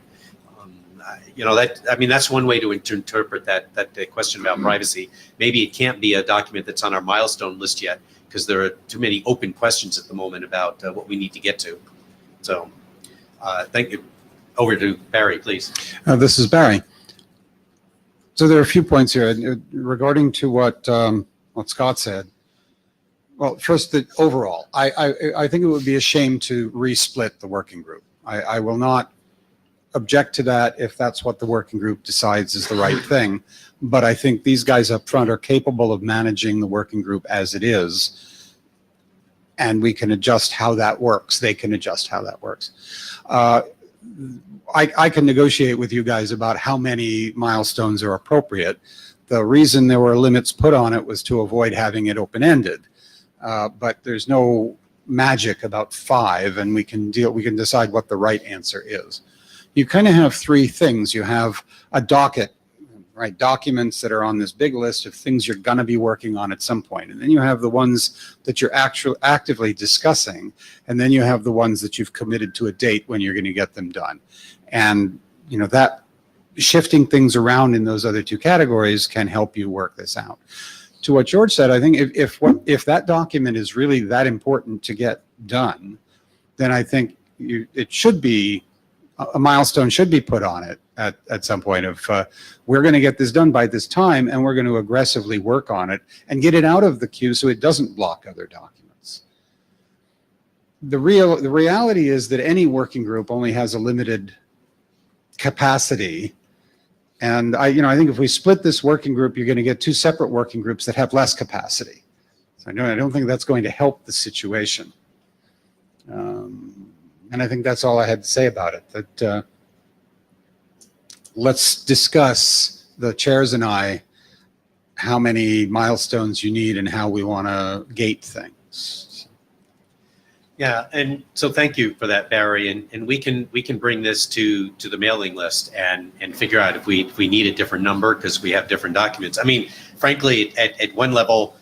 You know, that's one way to interpret that question about privacy. Maybe it can't be a document that's on our milestone list yet because there are too many open questions at the moment about what we need to get to. So thank you. Over to Barry, please. This is Barry. So there are a few points here regarding to what Scott said. Well, first, overall, I think it would be a shame to resplit the working group. I will not object to that if that's what the working group decides is the right thing. But I think these guys up front are capable of managing the working group as it is. And we can adjust how that works. They can adjust how that works. I can negotiate with you guys about how many milestones are appropriate. The reason there were limits put on it was to avoid having it open-ended. But there's no magic about 5, and we can decide what the right answer is. You kind of have 3 things. You have a docket, right? Documents that are on this big list of things you're going to be working on at some point. And then you have the ones that you're actively discussing. And then you have the ones that you've committed to a date when you're going to get them done. And, you know, that shifting things around in those other 2 categories can help you work this out. To what George said, I think if that document is really that important to get done, then I think it should be, a milestone should be put on it at some point of we're going to get this done by this time, and we're going to aggressively work on it and get it out of the queue so it doesn't block other documents. The reality is that any working group only has a limited capacity. And I think if we split this working group, you're going to get 2 separate working groups that have less capacity. So I don't think that's going to help the situation. And I think that's all I had to say about it. That let's discuss, the chairs and I, how many milestones you need and how we want to gate things. Yeah, and so thank you for that, Barry. And we can bring this to the mailing list and figure out if we need a different number because we have different documents. I mean, frankly, at one level,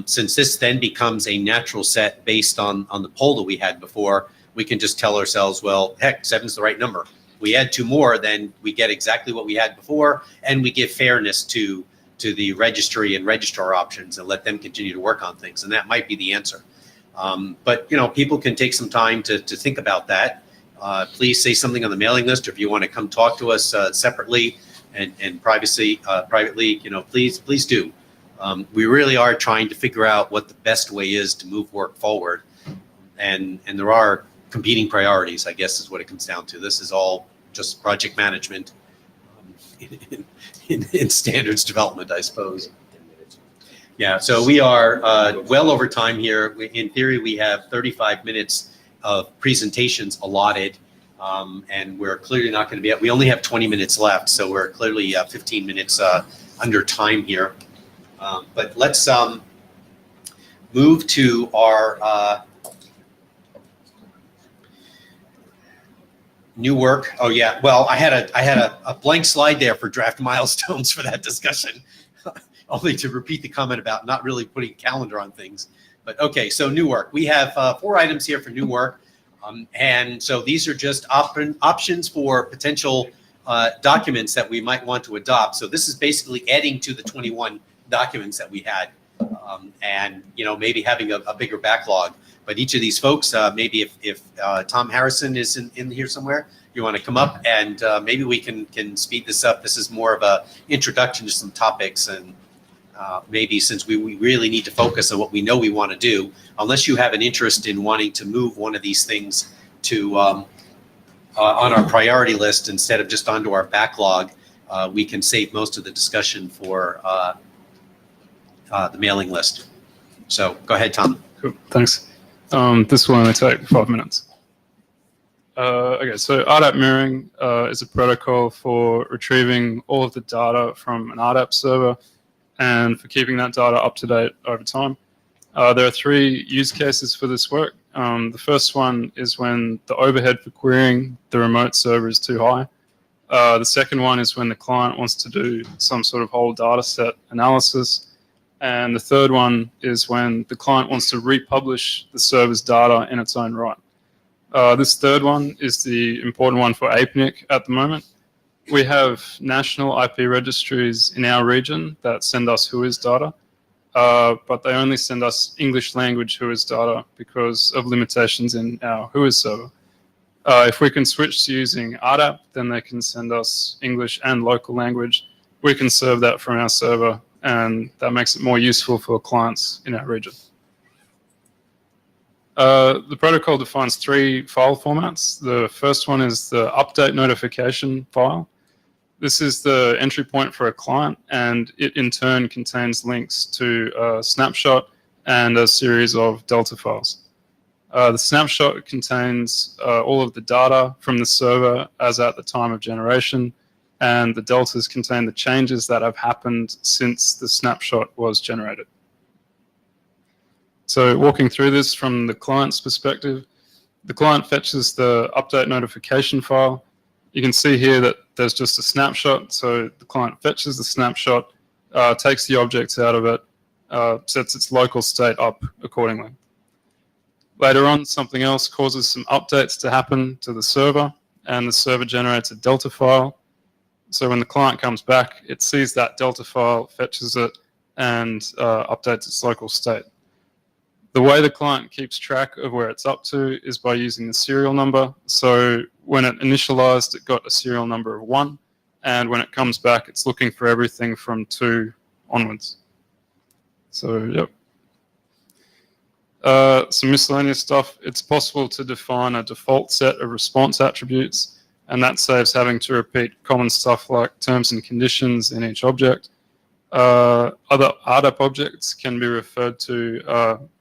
since this then becomes a natural set based on the poll that we had before, we can just tell ourselves, well, heck, 7's the right number. We add 2 more, then we get exactly what we had before, and we give fairness to the registry and registrar options and let them continue to work on things. And that might be the answer. But, you know, people can take some time to think about that. Please say something on the mailing list, or if you want to come talk to us separately and privately, you know, please do. We really are trying to figure out what the best way is to move work forward. And there are competing priorities, I guess, is what it comes down to. This is all just project management in standards development, I suppose. Yeah, so we are well over time here. In theory, we have 35 minutes of presentations allotted, and we're clearly not going to be, we only have 20 minutes left, so we're clearly 15 minutes under time here. But let's move to our new work. Oh yeah, well, I had a blank slide there for draft milestones for that discussion. Only to repeat the comment about not really putting a calendar on things. But okay, so new work. We have 4 items here for new work. And so these are just options for potential documents that we might want to adopt. So this is basically adding to the 21 documents that we had and, you know, maybe having a bigger backlog. But each of these folks, maybe if Tom Harrison is in here somewhere, you want to come up and maybe we can speed this up. This is more of a introduction to some topics, and maybe since we really need to focus on what we know we want to do, unless you have an interest in wanting to move one of these things to on our priority list instead of just onto our backlog, we can save most of the discussion for the mailing list. So go ahead, Tom. Cool, thanks. This will only take 5 minutes. Okay, so RDAP mirroring is a protocol for retrieving all of the data from an RDAP server and for keeping that data up to date over time. There are 3 use cases for this work. The first one is when the overhead for querying the remote server is too high. The second one is when the client wants to do some sort of whole data set analysis. And the third one is when the client wants to republish the server's data in its own right. This third one is the important one for APNIC at the moment. We have national IP registries in our region that send us WHOIS data, but they only send us English language WHOIS data because of limitations in our WHOIS server. If we can switch to using RDAP, then they can send us English and local language. We can serve that from our server, and that makes it more useful for clients in our region. The protocol defines 3 file formats. The first one is the update notification file. This is the entry point for a client, and it in turn contains links to a snapshot and a series of Delta files. The snapshot contains all of the data from the server as at the time of generation, and the deltas contain the changes that have happened since the snapshot was generated. So walking through this from the client's perspective, the client fetches the update notification file. You can see here that there's just a snapshot, so the client fetches the snapshot, takes the objects out of it, sets its local state up accordingly. Later on, something else causes some updates to happen to the server, and the server generates a Delta file. So when the client comes back, it sees that Delta file, fetches it, and updates its local state. The way the client keeps track of where it's up to is by using the serial number. So when it initialized, it got a serial number of 1, and when it comes back, it's looking for everything from 2 onwards. So, yep. Some miscellaneous stuff. It's possible to define a default set of response attributes, and that saves having to repeat common stuff like terms and conditions in each object. Other RDAP objects can be referred to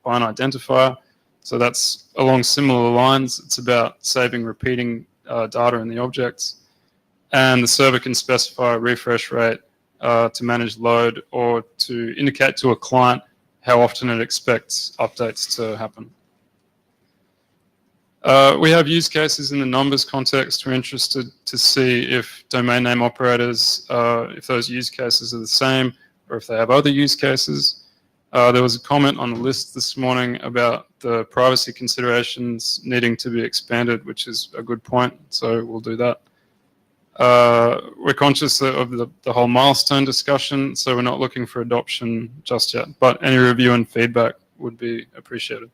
by an identifier. So that's along similar lines. It's about saving repeating data in the objects. And the server can specify a refresh rate to manage load or to indicate to a client how often it expects updates to happen. We have use cases in the numbers context. We're interested to see if domain name operators, if those use cases are the same or if they have other use cases. There was a comment on the list this morning about the privacy considerations needing to be expanded, which is a good point, so we'll do that. We're conscious of the whole milestone discussion, so we're not looking for adoption just yet, but any review and feedback would be appreciated.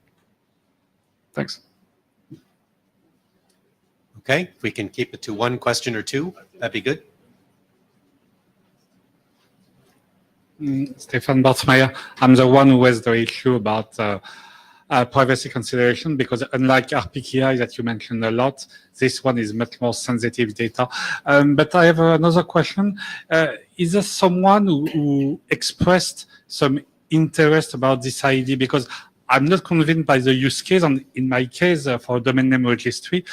Thanks. Okay, if we can keep it to 1 question or 2, that'd be good. Stefan Bartmeyer. I'm the one who has the issue about privacy consideration, because unlike RPKI that you mentioned a lot, this one is much more sensitive data. But I have another question. Is there someone who expressed some interest about this idea? Because I'm not convinced by the use case, and in my case, for domain name registry,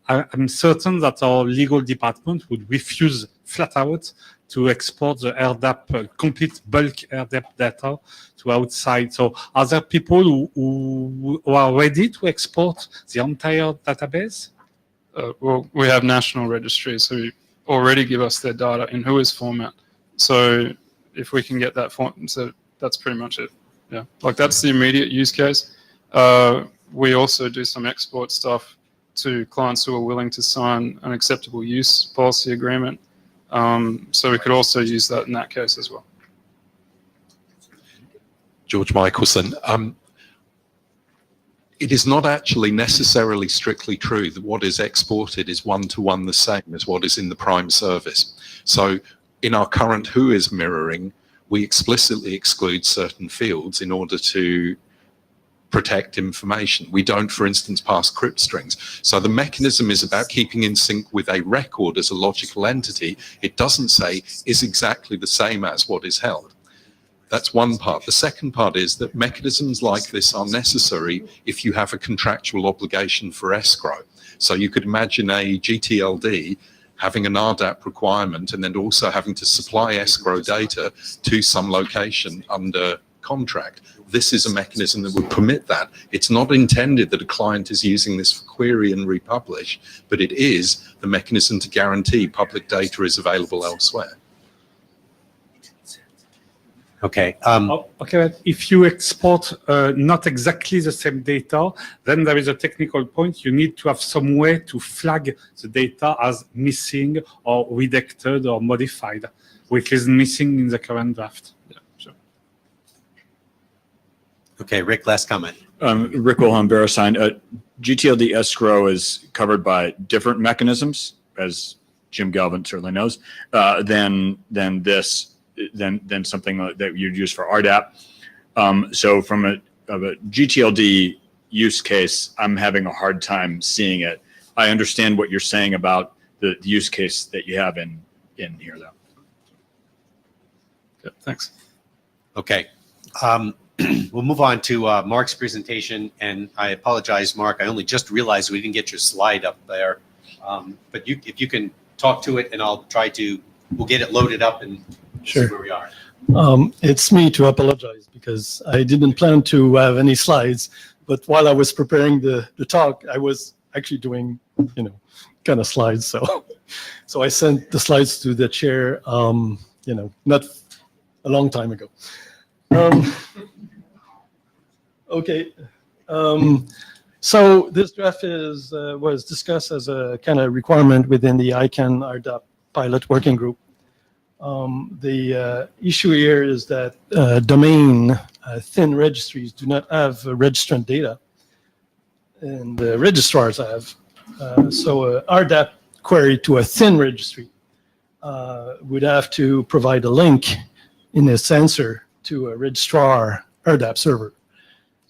I'm certain that our legal department would refuse flat out to export the RDAP, complete bulk RDAP data to outside. So are there people who are ready to export the entire database? Well, we have national registries who already give us their data in WHOIS format. So if we can get that form, so that's pretty much it. Yeah, like that's the immediate use case. We also do some export stuff to clients who are willing to sign an acceptable use policy agreement. So we could also use that in that case as well. George Michelson. It is not actually necessarily strictly true that what is exported is one-to-one the same as what is in the prime service. So in our current WHOIS mirroring, we explicitly exclude certain fields in order to protect information. We don't, for instance, pass crypt strings. So the mechanism is about keeping in sync with a record as a logical entity. It doesn't say is exactly the same as what is held. That's one part. The second part is that mechanisms like this are necessary if you have a contractual obligation for escrow. So you could imagine a GTLD having an RDAP requirement and then also having to supply escrow data to some location under contract. This is a mechanism that would permit that. It's not intended that a client is using this for query and republish, but it is the mechanism to guarantee public data is available elsewhere. Okay. Okay, but if you export not exactly the same data, then there is a technical point. You need to have some way to flag the data as missing or redacted or modified, which is missing in the current draft. Yeah, sure. Okay, Rick, last comment. Rick Wilhelm Verisign. GTLD escrow is covered by different mechanisms, as Jim Galvin certainly knows, than something that you'd use for RDAP. So from a GTLD use case, I'm having a hard time seeing it. I understand what you're saying about the use case that you have in here, though. Good, thanks. Okay. We'll move on to Mark's presentation, and I apologize, Mark. I only just realized we didn't get your slide up there. But if you can talk to it, and we'll get it loaded up and see where we are. It's me to apologize because I didn't plan to have any slides, but while I was preparing the talk, I was actually doing, kind of slides. So I sent the slides to the chair, not a long time ago. Okay. So this draft was discussed as a kind of requirement within the ICANN RDAP pilot working group. The issue here is that domain thin registries do not have registrant data, and the registrars have. So RDAP query to a thin registry would have to provide a link in a sensor to a registrar RDAP server.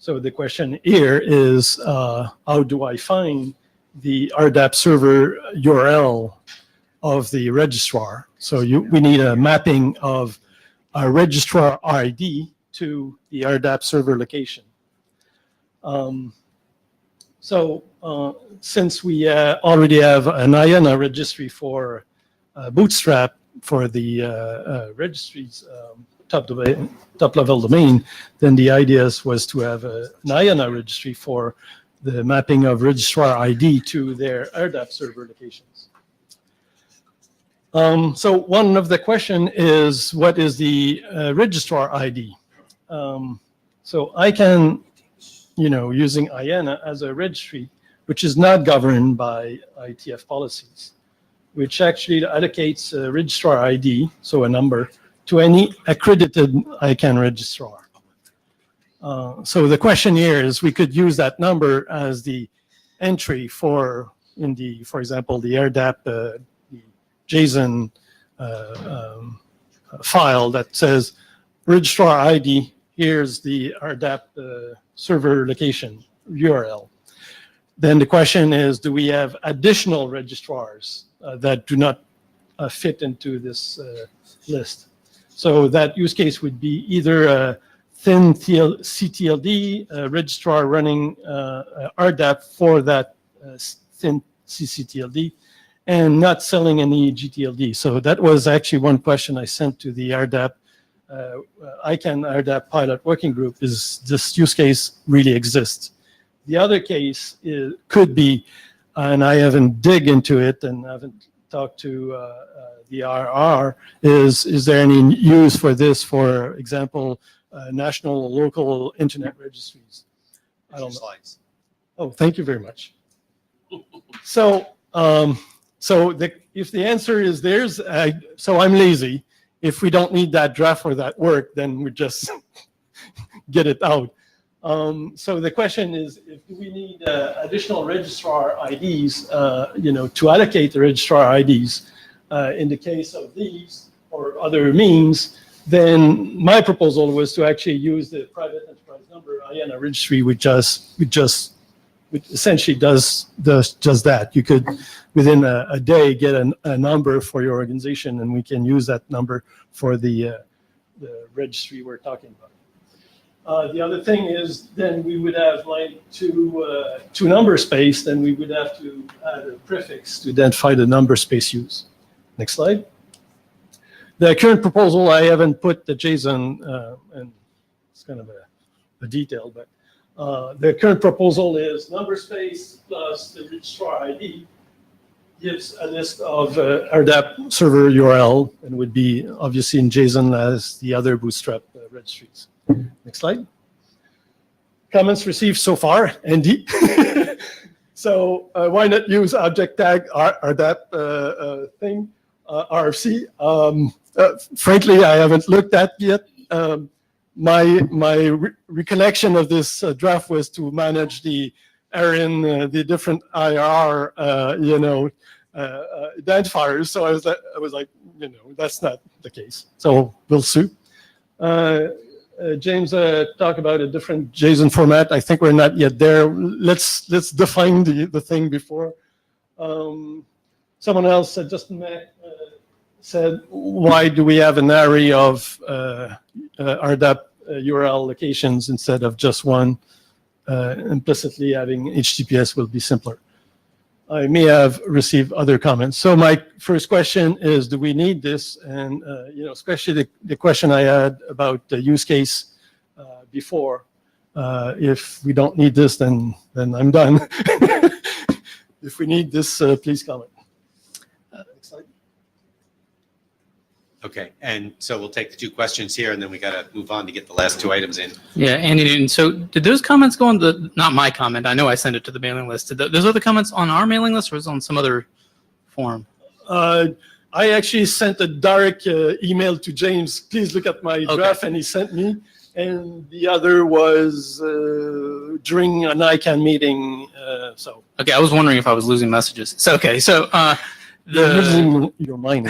So the question here is, how do I find the RDAP server URL of the registrar? So we need a mapping of a registrar ID to the RDAP server location. Since we already have an IANA registry for Bootstrap for the registries top-level domain, then the idea was to have an IANA registry for the mapping of registrar ID to their RDAP server locations. So one of the question is, what is the registrar ID? So I can, using IANA as a registry, which is not governed by IETF policies, which actually allocates a registrar ID, so a number, to any accredited ICANN registrar. So the question here is, we could use that number as the entry for example, the RDAP, the JSON file that says registrar ID, here's the RDAP server location URL. Then the question is, do we have additional registrars that do not fit into this list? So that use case would be either a thin CTLD registrar running RDAP for that thin CCTLD and not selling any GTLD. So that was actually one question I sent to the RDAP, ICANN RDAP pilot working group, is this use case really exists? The other case could be, and I haven't dig into it and haven't talked to the RR, is there any use for this, for example, national or local internet registries? I don't know. Slides. Oh, thank you very much. So, if the answer is so I'm lazy. If we don't need that draft for that work, then we just get it out. So the question is, do we need additional registrar IDs, to allocate the registrar IDs in the case of these or other means? Then my proposal was to actually use the private enterprise number IANA registry, which essentially does just that. You could, within a day, get a number for your organization, and we can use that number for the registry we're talking about. The other thing is, then we would have like two number space, then we would have to add a prefix to identify the number space use. Next slide. The current proposal, I haven't put the JSON, and it's kind of a detail, but the current proposal is number space plus the registrar ID gives a list of RDAP server URL, and would be obviously in JSON as the other Bootstrap registries. Next slide. Comments received so far, Andy. So why not use object tag RDAP thing, RFC? Frankly, I haven't looked at yet. My recollection of this draft was to manage the ARIN, the different IR, identifiers. So I was like, that's not the case. So we'll see. James talked about a different JSON format. I think we're not yet there. Let's define the thing before. Someone else said, why do we have an array of RDAP URL locations instead of just one? Implicitly having HTTPS will be simpler. I may have received other comments. So my first question is, do we need this? And especially the question I had about the use case before. If we don't need this, then I'm done. If we need this, please comment. Okay, and so we'll take the two questions here, and then we got to move on to get the last two items in. Yeah, Andy Newton. So did those comments go on the, not my comment, I know I sent it to the mailing list. Did those other comments on our mailing list or was it on some other forum? I actually sent a direct email to James, please look at my draft, and he sent me. And the other was during an ICANN meeting, so. Okay, I was wondering if I was losing messages. So, okay, so You're losing your mind.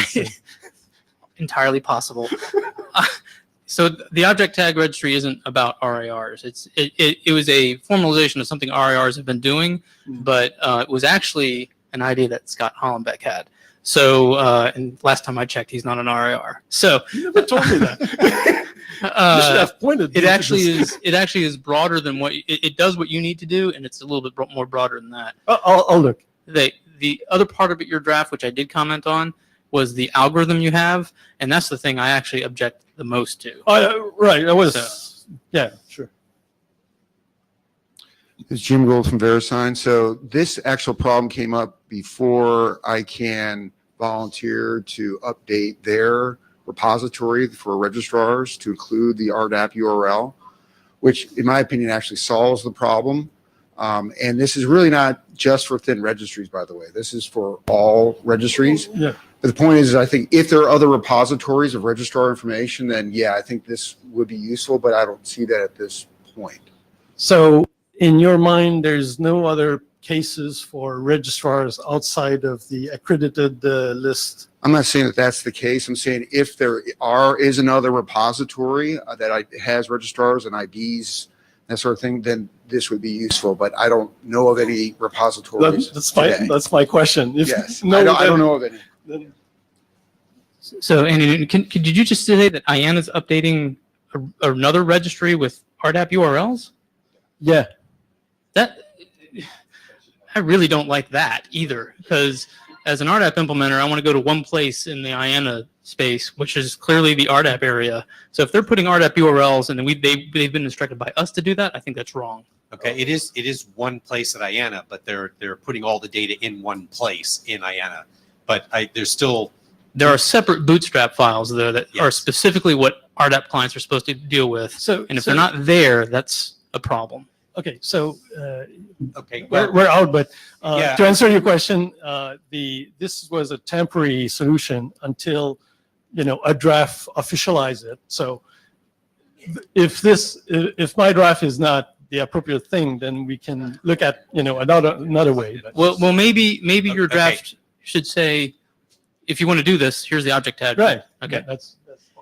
Entirely possible. So the object tag registry isn't about RARs. It was a formalization of something RARs have been doing, but it was actually an idea that Scott Hollenbeck had. So and last time I checked, he's not an RAR. So you never told me that. You should have pointed. It actually is broader than what it does. What you need to do, and it's a little bit more broader than that. I'll look. The other part of your draft, which I did comment on, was the algorithm you have, and that's the thing I actually object the most to. Right, I was, yeah, sure. This is Jim Gold from VeriSign. So this actual problem came up before ICANN volunteered to update their repository for registrars to include the RDAP URL, which in my opinion actually solves the problem. And this is really not just for thin registries, by the way. This is for all registries. Yeah. But the point is, I think if there are other repositories of registrar information, then yeah, I think this would be useful, but I don't see that at this point. So in your mind, there's no other cases for registrars outside of the accredited list? I'm not saying that that's the case. I'm saying if there is another repository that has registrars and IDs, that sort of thing, then this would be useful. But I don't know of any repositories. That's my question. Yes, I don't know of any. So, Andy, did you just say that IANA is updating another registry with RDAP URLs? Yeah. I really don't like that either, because as an RDAP implementer, I want to go to one place in the IANA space, which is clearly the RDAP area. So if they're putting RDAP URLs and then they've been instructed by us to do that, I think that's wrong. Okay, it is one place at IANA, but they're putting all the data in one place in IANA. But there are separate bootstrap files there that are specifically what RDAP clients are supposed to deal with. And if they're not there, that's a problem. Okay, so okay, we're out. But Yeah. to answer your question, this was a temporary solution until a draft officialize it. So if my draft is not the appropriate thing, then we can look at another way. Well, maybe your draft should say, if you want to do this, here's the object tag. Right. Okay. That's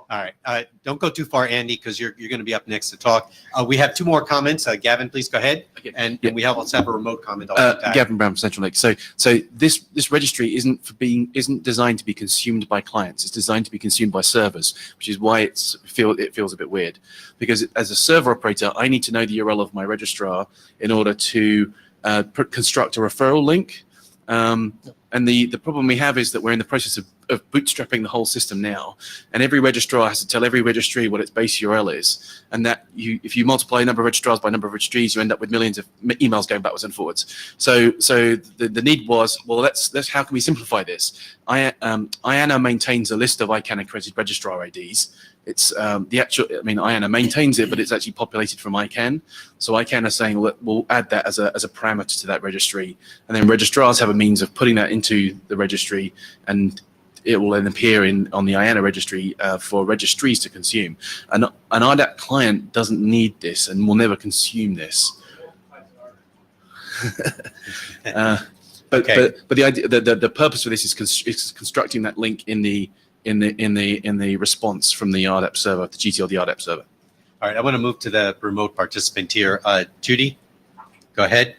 all right. Don't go too far, Andy, because you're going to be up next to talk. We have two more comments. Gavin, please go ahead. Okay. And we also have a remote comment. Gavin Brown from Central Lake. So this registry isn't designed to be consumed by clients. It's designed to be consumed by servers, which is why it feels a bit weird. Because as a server operator, I need to know the URL of my registrar in order to construct a referral link. And the problem we have is that we're in the process of bootstrapping the whole system now, and every registrar has to tell every registry what its base URL is, and that if you multiply a number of registrars by number of registries, you end up with millions of emails going backwards and forwards. So the need was, well, let's how can we simplify this? IANA maintains a list of ICANN accredited registrar IDs. It's IANA maintains it, but it's actually populated from ICANN. So ICANN is saying, well, we'll add that as a parameter to that registry, and then registrars have a means of putting that into the registry, and it will then appear on the IANA registry for registries to consume. An RDAP client doesn't need this and will never consume this. But the idea, the purpose for this is constructing that link in the response from the RDAP server, the GTL, the RDAP server. All right, I want to move to the remote participant here. Judy, go ahead.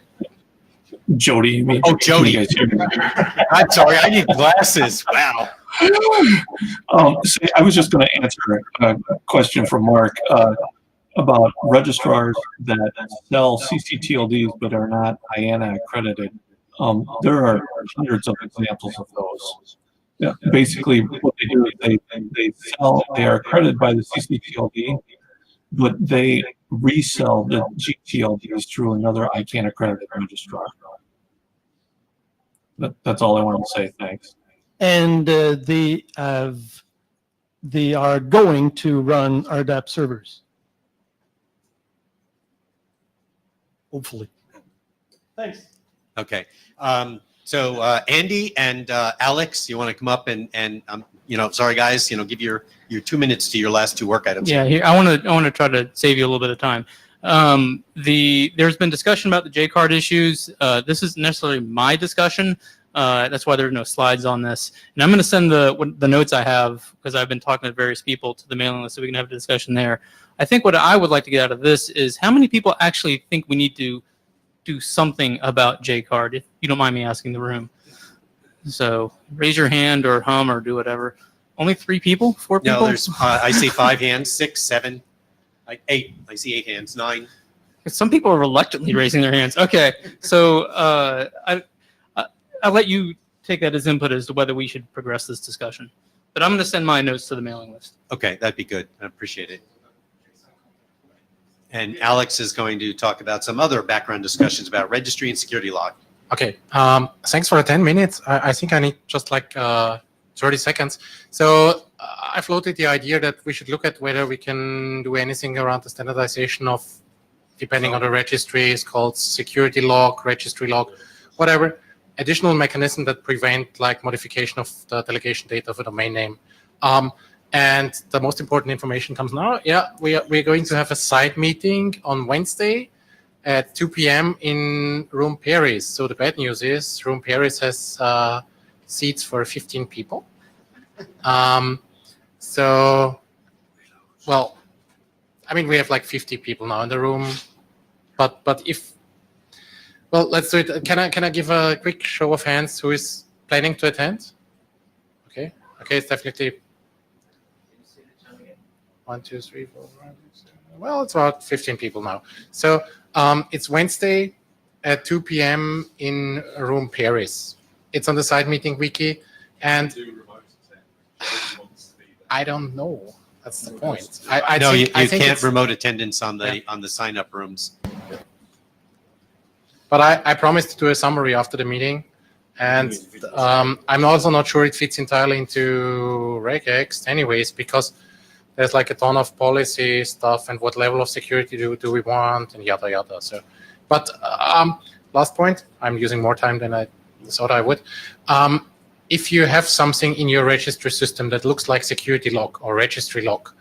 Jody. You mean? Oh, Jody. I'm sorry, I need glasses. Wow. So I was just going to answer a question from Mark about registrars that sell CCTLDs but are not IANA accredited. There are hundreds of examples of those. Yeah, basically, what they do is they are accredited by the CCTLD, but they resell the GTLDs through another ICANN accredited registrar. That's all I wanted to say. Thanks. And they are going to run RDAP servers. Hopefully. Thanks. Okay. So Andy and Alex, you want to come up and sorry guys, give your 2 minutes to your last two work items. Yeah, here I want to try to save you a little bit of time. There's been discussion about the J-card issues. This isn't necessarily my discussion. That's why there are no slides on this. And I'm going to send the notes I have, because I've been talking to various people, to the mailing list so we can have a discussion there. I think what I would like to get out of this is how many people actually think we need to do something about J-card, if you don't mind me asking the room. So raise your hand or hum or do whatever. Only 3 people? 4 people? No, there's I see 5 hands, 6, 7, 8. I see 8 hands, 9. Some people are reluctantly raising their hands. Okay, so I'll let you take that as input as to whether we should progress this discussion. But I'm going to send my notes to the mailing list. Okay, that'd be good. I appreciate it. And Alex is going to talk about some other background discussions about registry and security log. Okay, thanks for the 10 minutes. I think I need just like 30 seconds. So I floated the idea that we should look at whether we can do anything around the standardization of, depending on the registry, it's called security log, registry log, whatever, additional mechanism that prevent like modification of the delegation data of a domain name. And the most important information comes now. Yeah, we're going to have a side meeting on Wednesday at 2 p.m. in Room Paris. So the bad news is Room Paris has seats for 15 people. So, well, I mean, we have like 50 people now in the room, but if, well, let's do it. Can I give a quick show of hands who is planning to attend? Okay, it's definitely 1, 2, 3, 4, 5, 6, 7. Well, it's about 15 people now. So it's Wednesday at 2 p.m. in Room Paris. It's on the side meeting wiki, and I don't know. That's the point. No, you can't remote attendance on the sign-up rooms. But I promised to do a summary after the meeting, and I'm also not sure it fits entirely into regex anyways, because there's like a ton of policy stuff and what level of security do we want and yada yada. So, but last point, I'm using more time than I thought I would. If you have something in your registry system that looks like security log or registry log,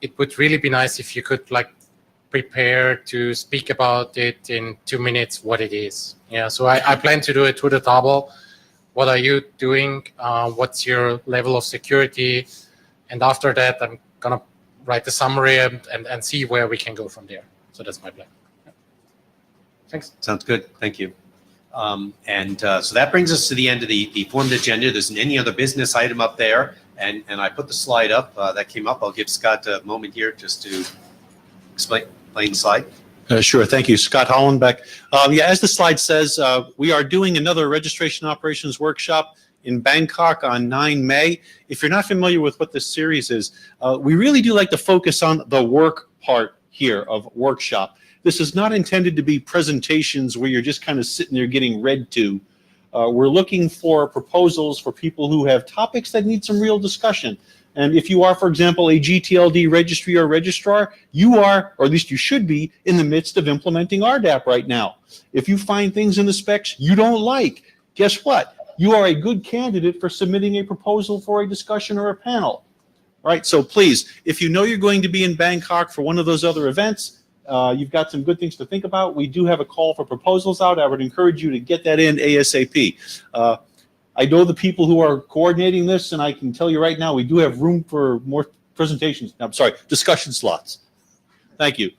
it would really be nice if you could like prepare to speak about it in 2 minutes, what it is. Yeah, so I plan to do it to the table. What are you doing? What's your level of security? And after that, I'm going to write the summary and see where we can go from there. So that's my plan. Yeah. Thanks. Sounds good. Thank you. So that brings us to the end of the formed agenda. There's any other business item up there. And I put the slide up. That came up. I'll give Scott a moment here just to explain the slide. Sure. Thank you. Scott Hollenbeck. As the slide says, we are doing another registration operations workshop in Bangkok on 9 May. If you're not familiar with what this series is, we really do like to focus on the work part here of workshop. This is not intended to be presentations where you're just kind of sitting there getting read to. We're looking for proposals for people who have topics that need some real discussion. And if you are, for example, a GTLD registry or registrar, you are, or at least you should be, in the midst of implementing RDAP right now. If you find things in the specs you don't like, guess what? You are a good candidate for submitting a proposal for a discussion or a panel. All right, so please, if you know you're going to be in Bangkok for one of those other events, you've got some good things to think about. We do have a call for proposals out. I would encourage you to get that in ASAP. I know the people who are coordinating this, and I can tell you right now, we do have room for more presentations. I'm sorry, discussion slots. Thank you.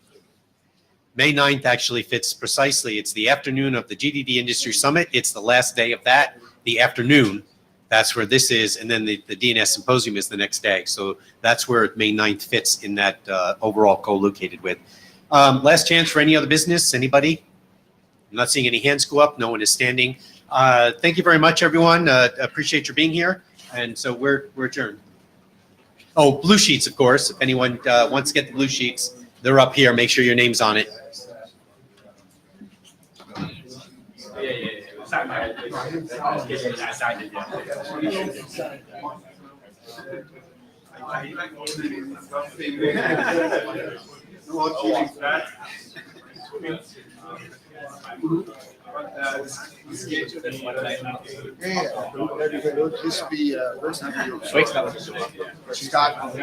May 9th actually fits precisely. It's the afternoon of the GDD Industry Summit. It's the last day of that, the afternoon. That's where this is. And then the DNS Symposium is the next day. So that's where May 9th fits in that overall co-located with. Last chance for any other business. Anybody? I'm not seeing any hands go up. No one is standing. Thank you very much, everyone. Appreciate your being here. And so we're adjourned. Oh, blue sheets, of course. If anyone wants to get the blue sheets, they're up here. Make sure your name's on it. Scott.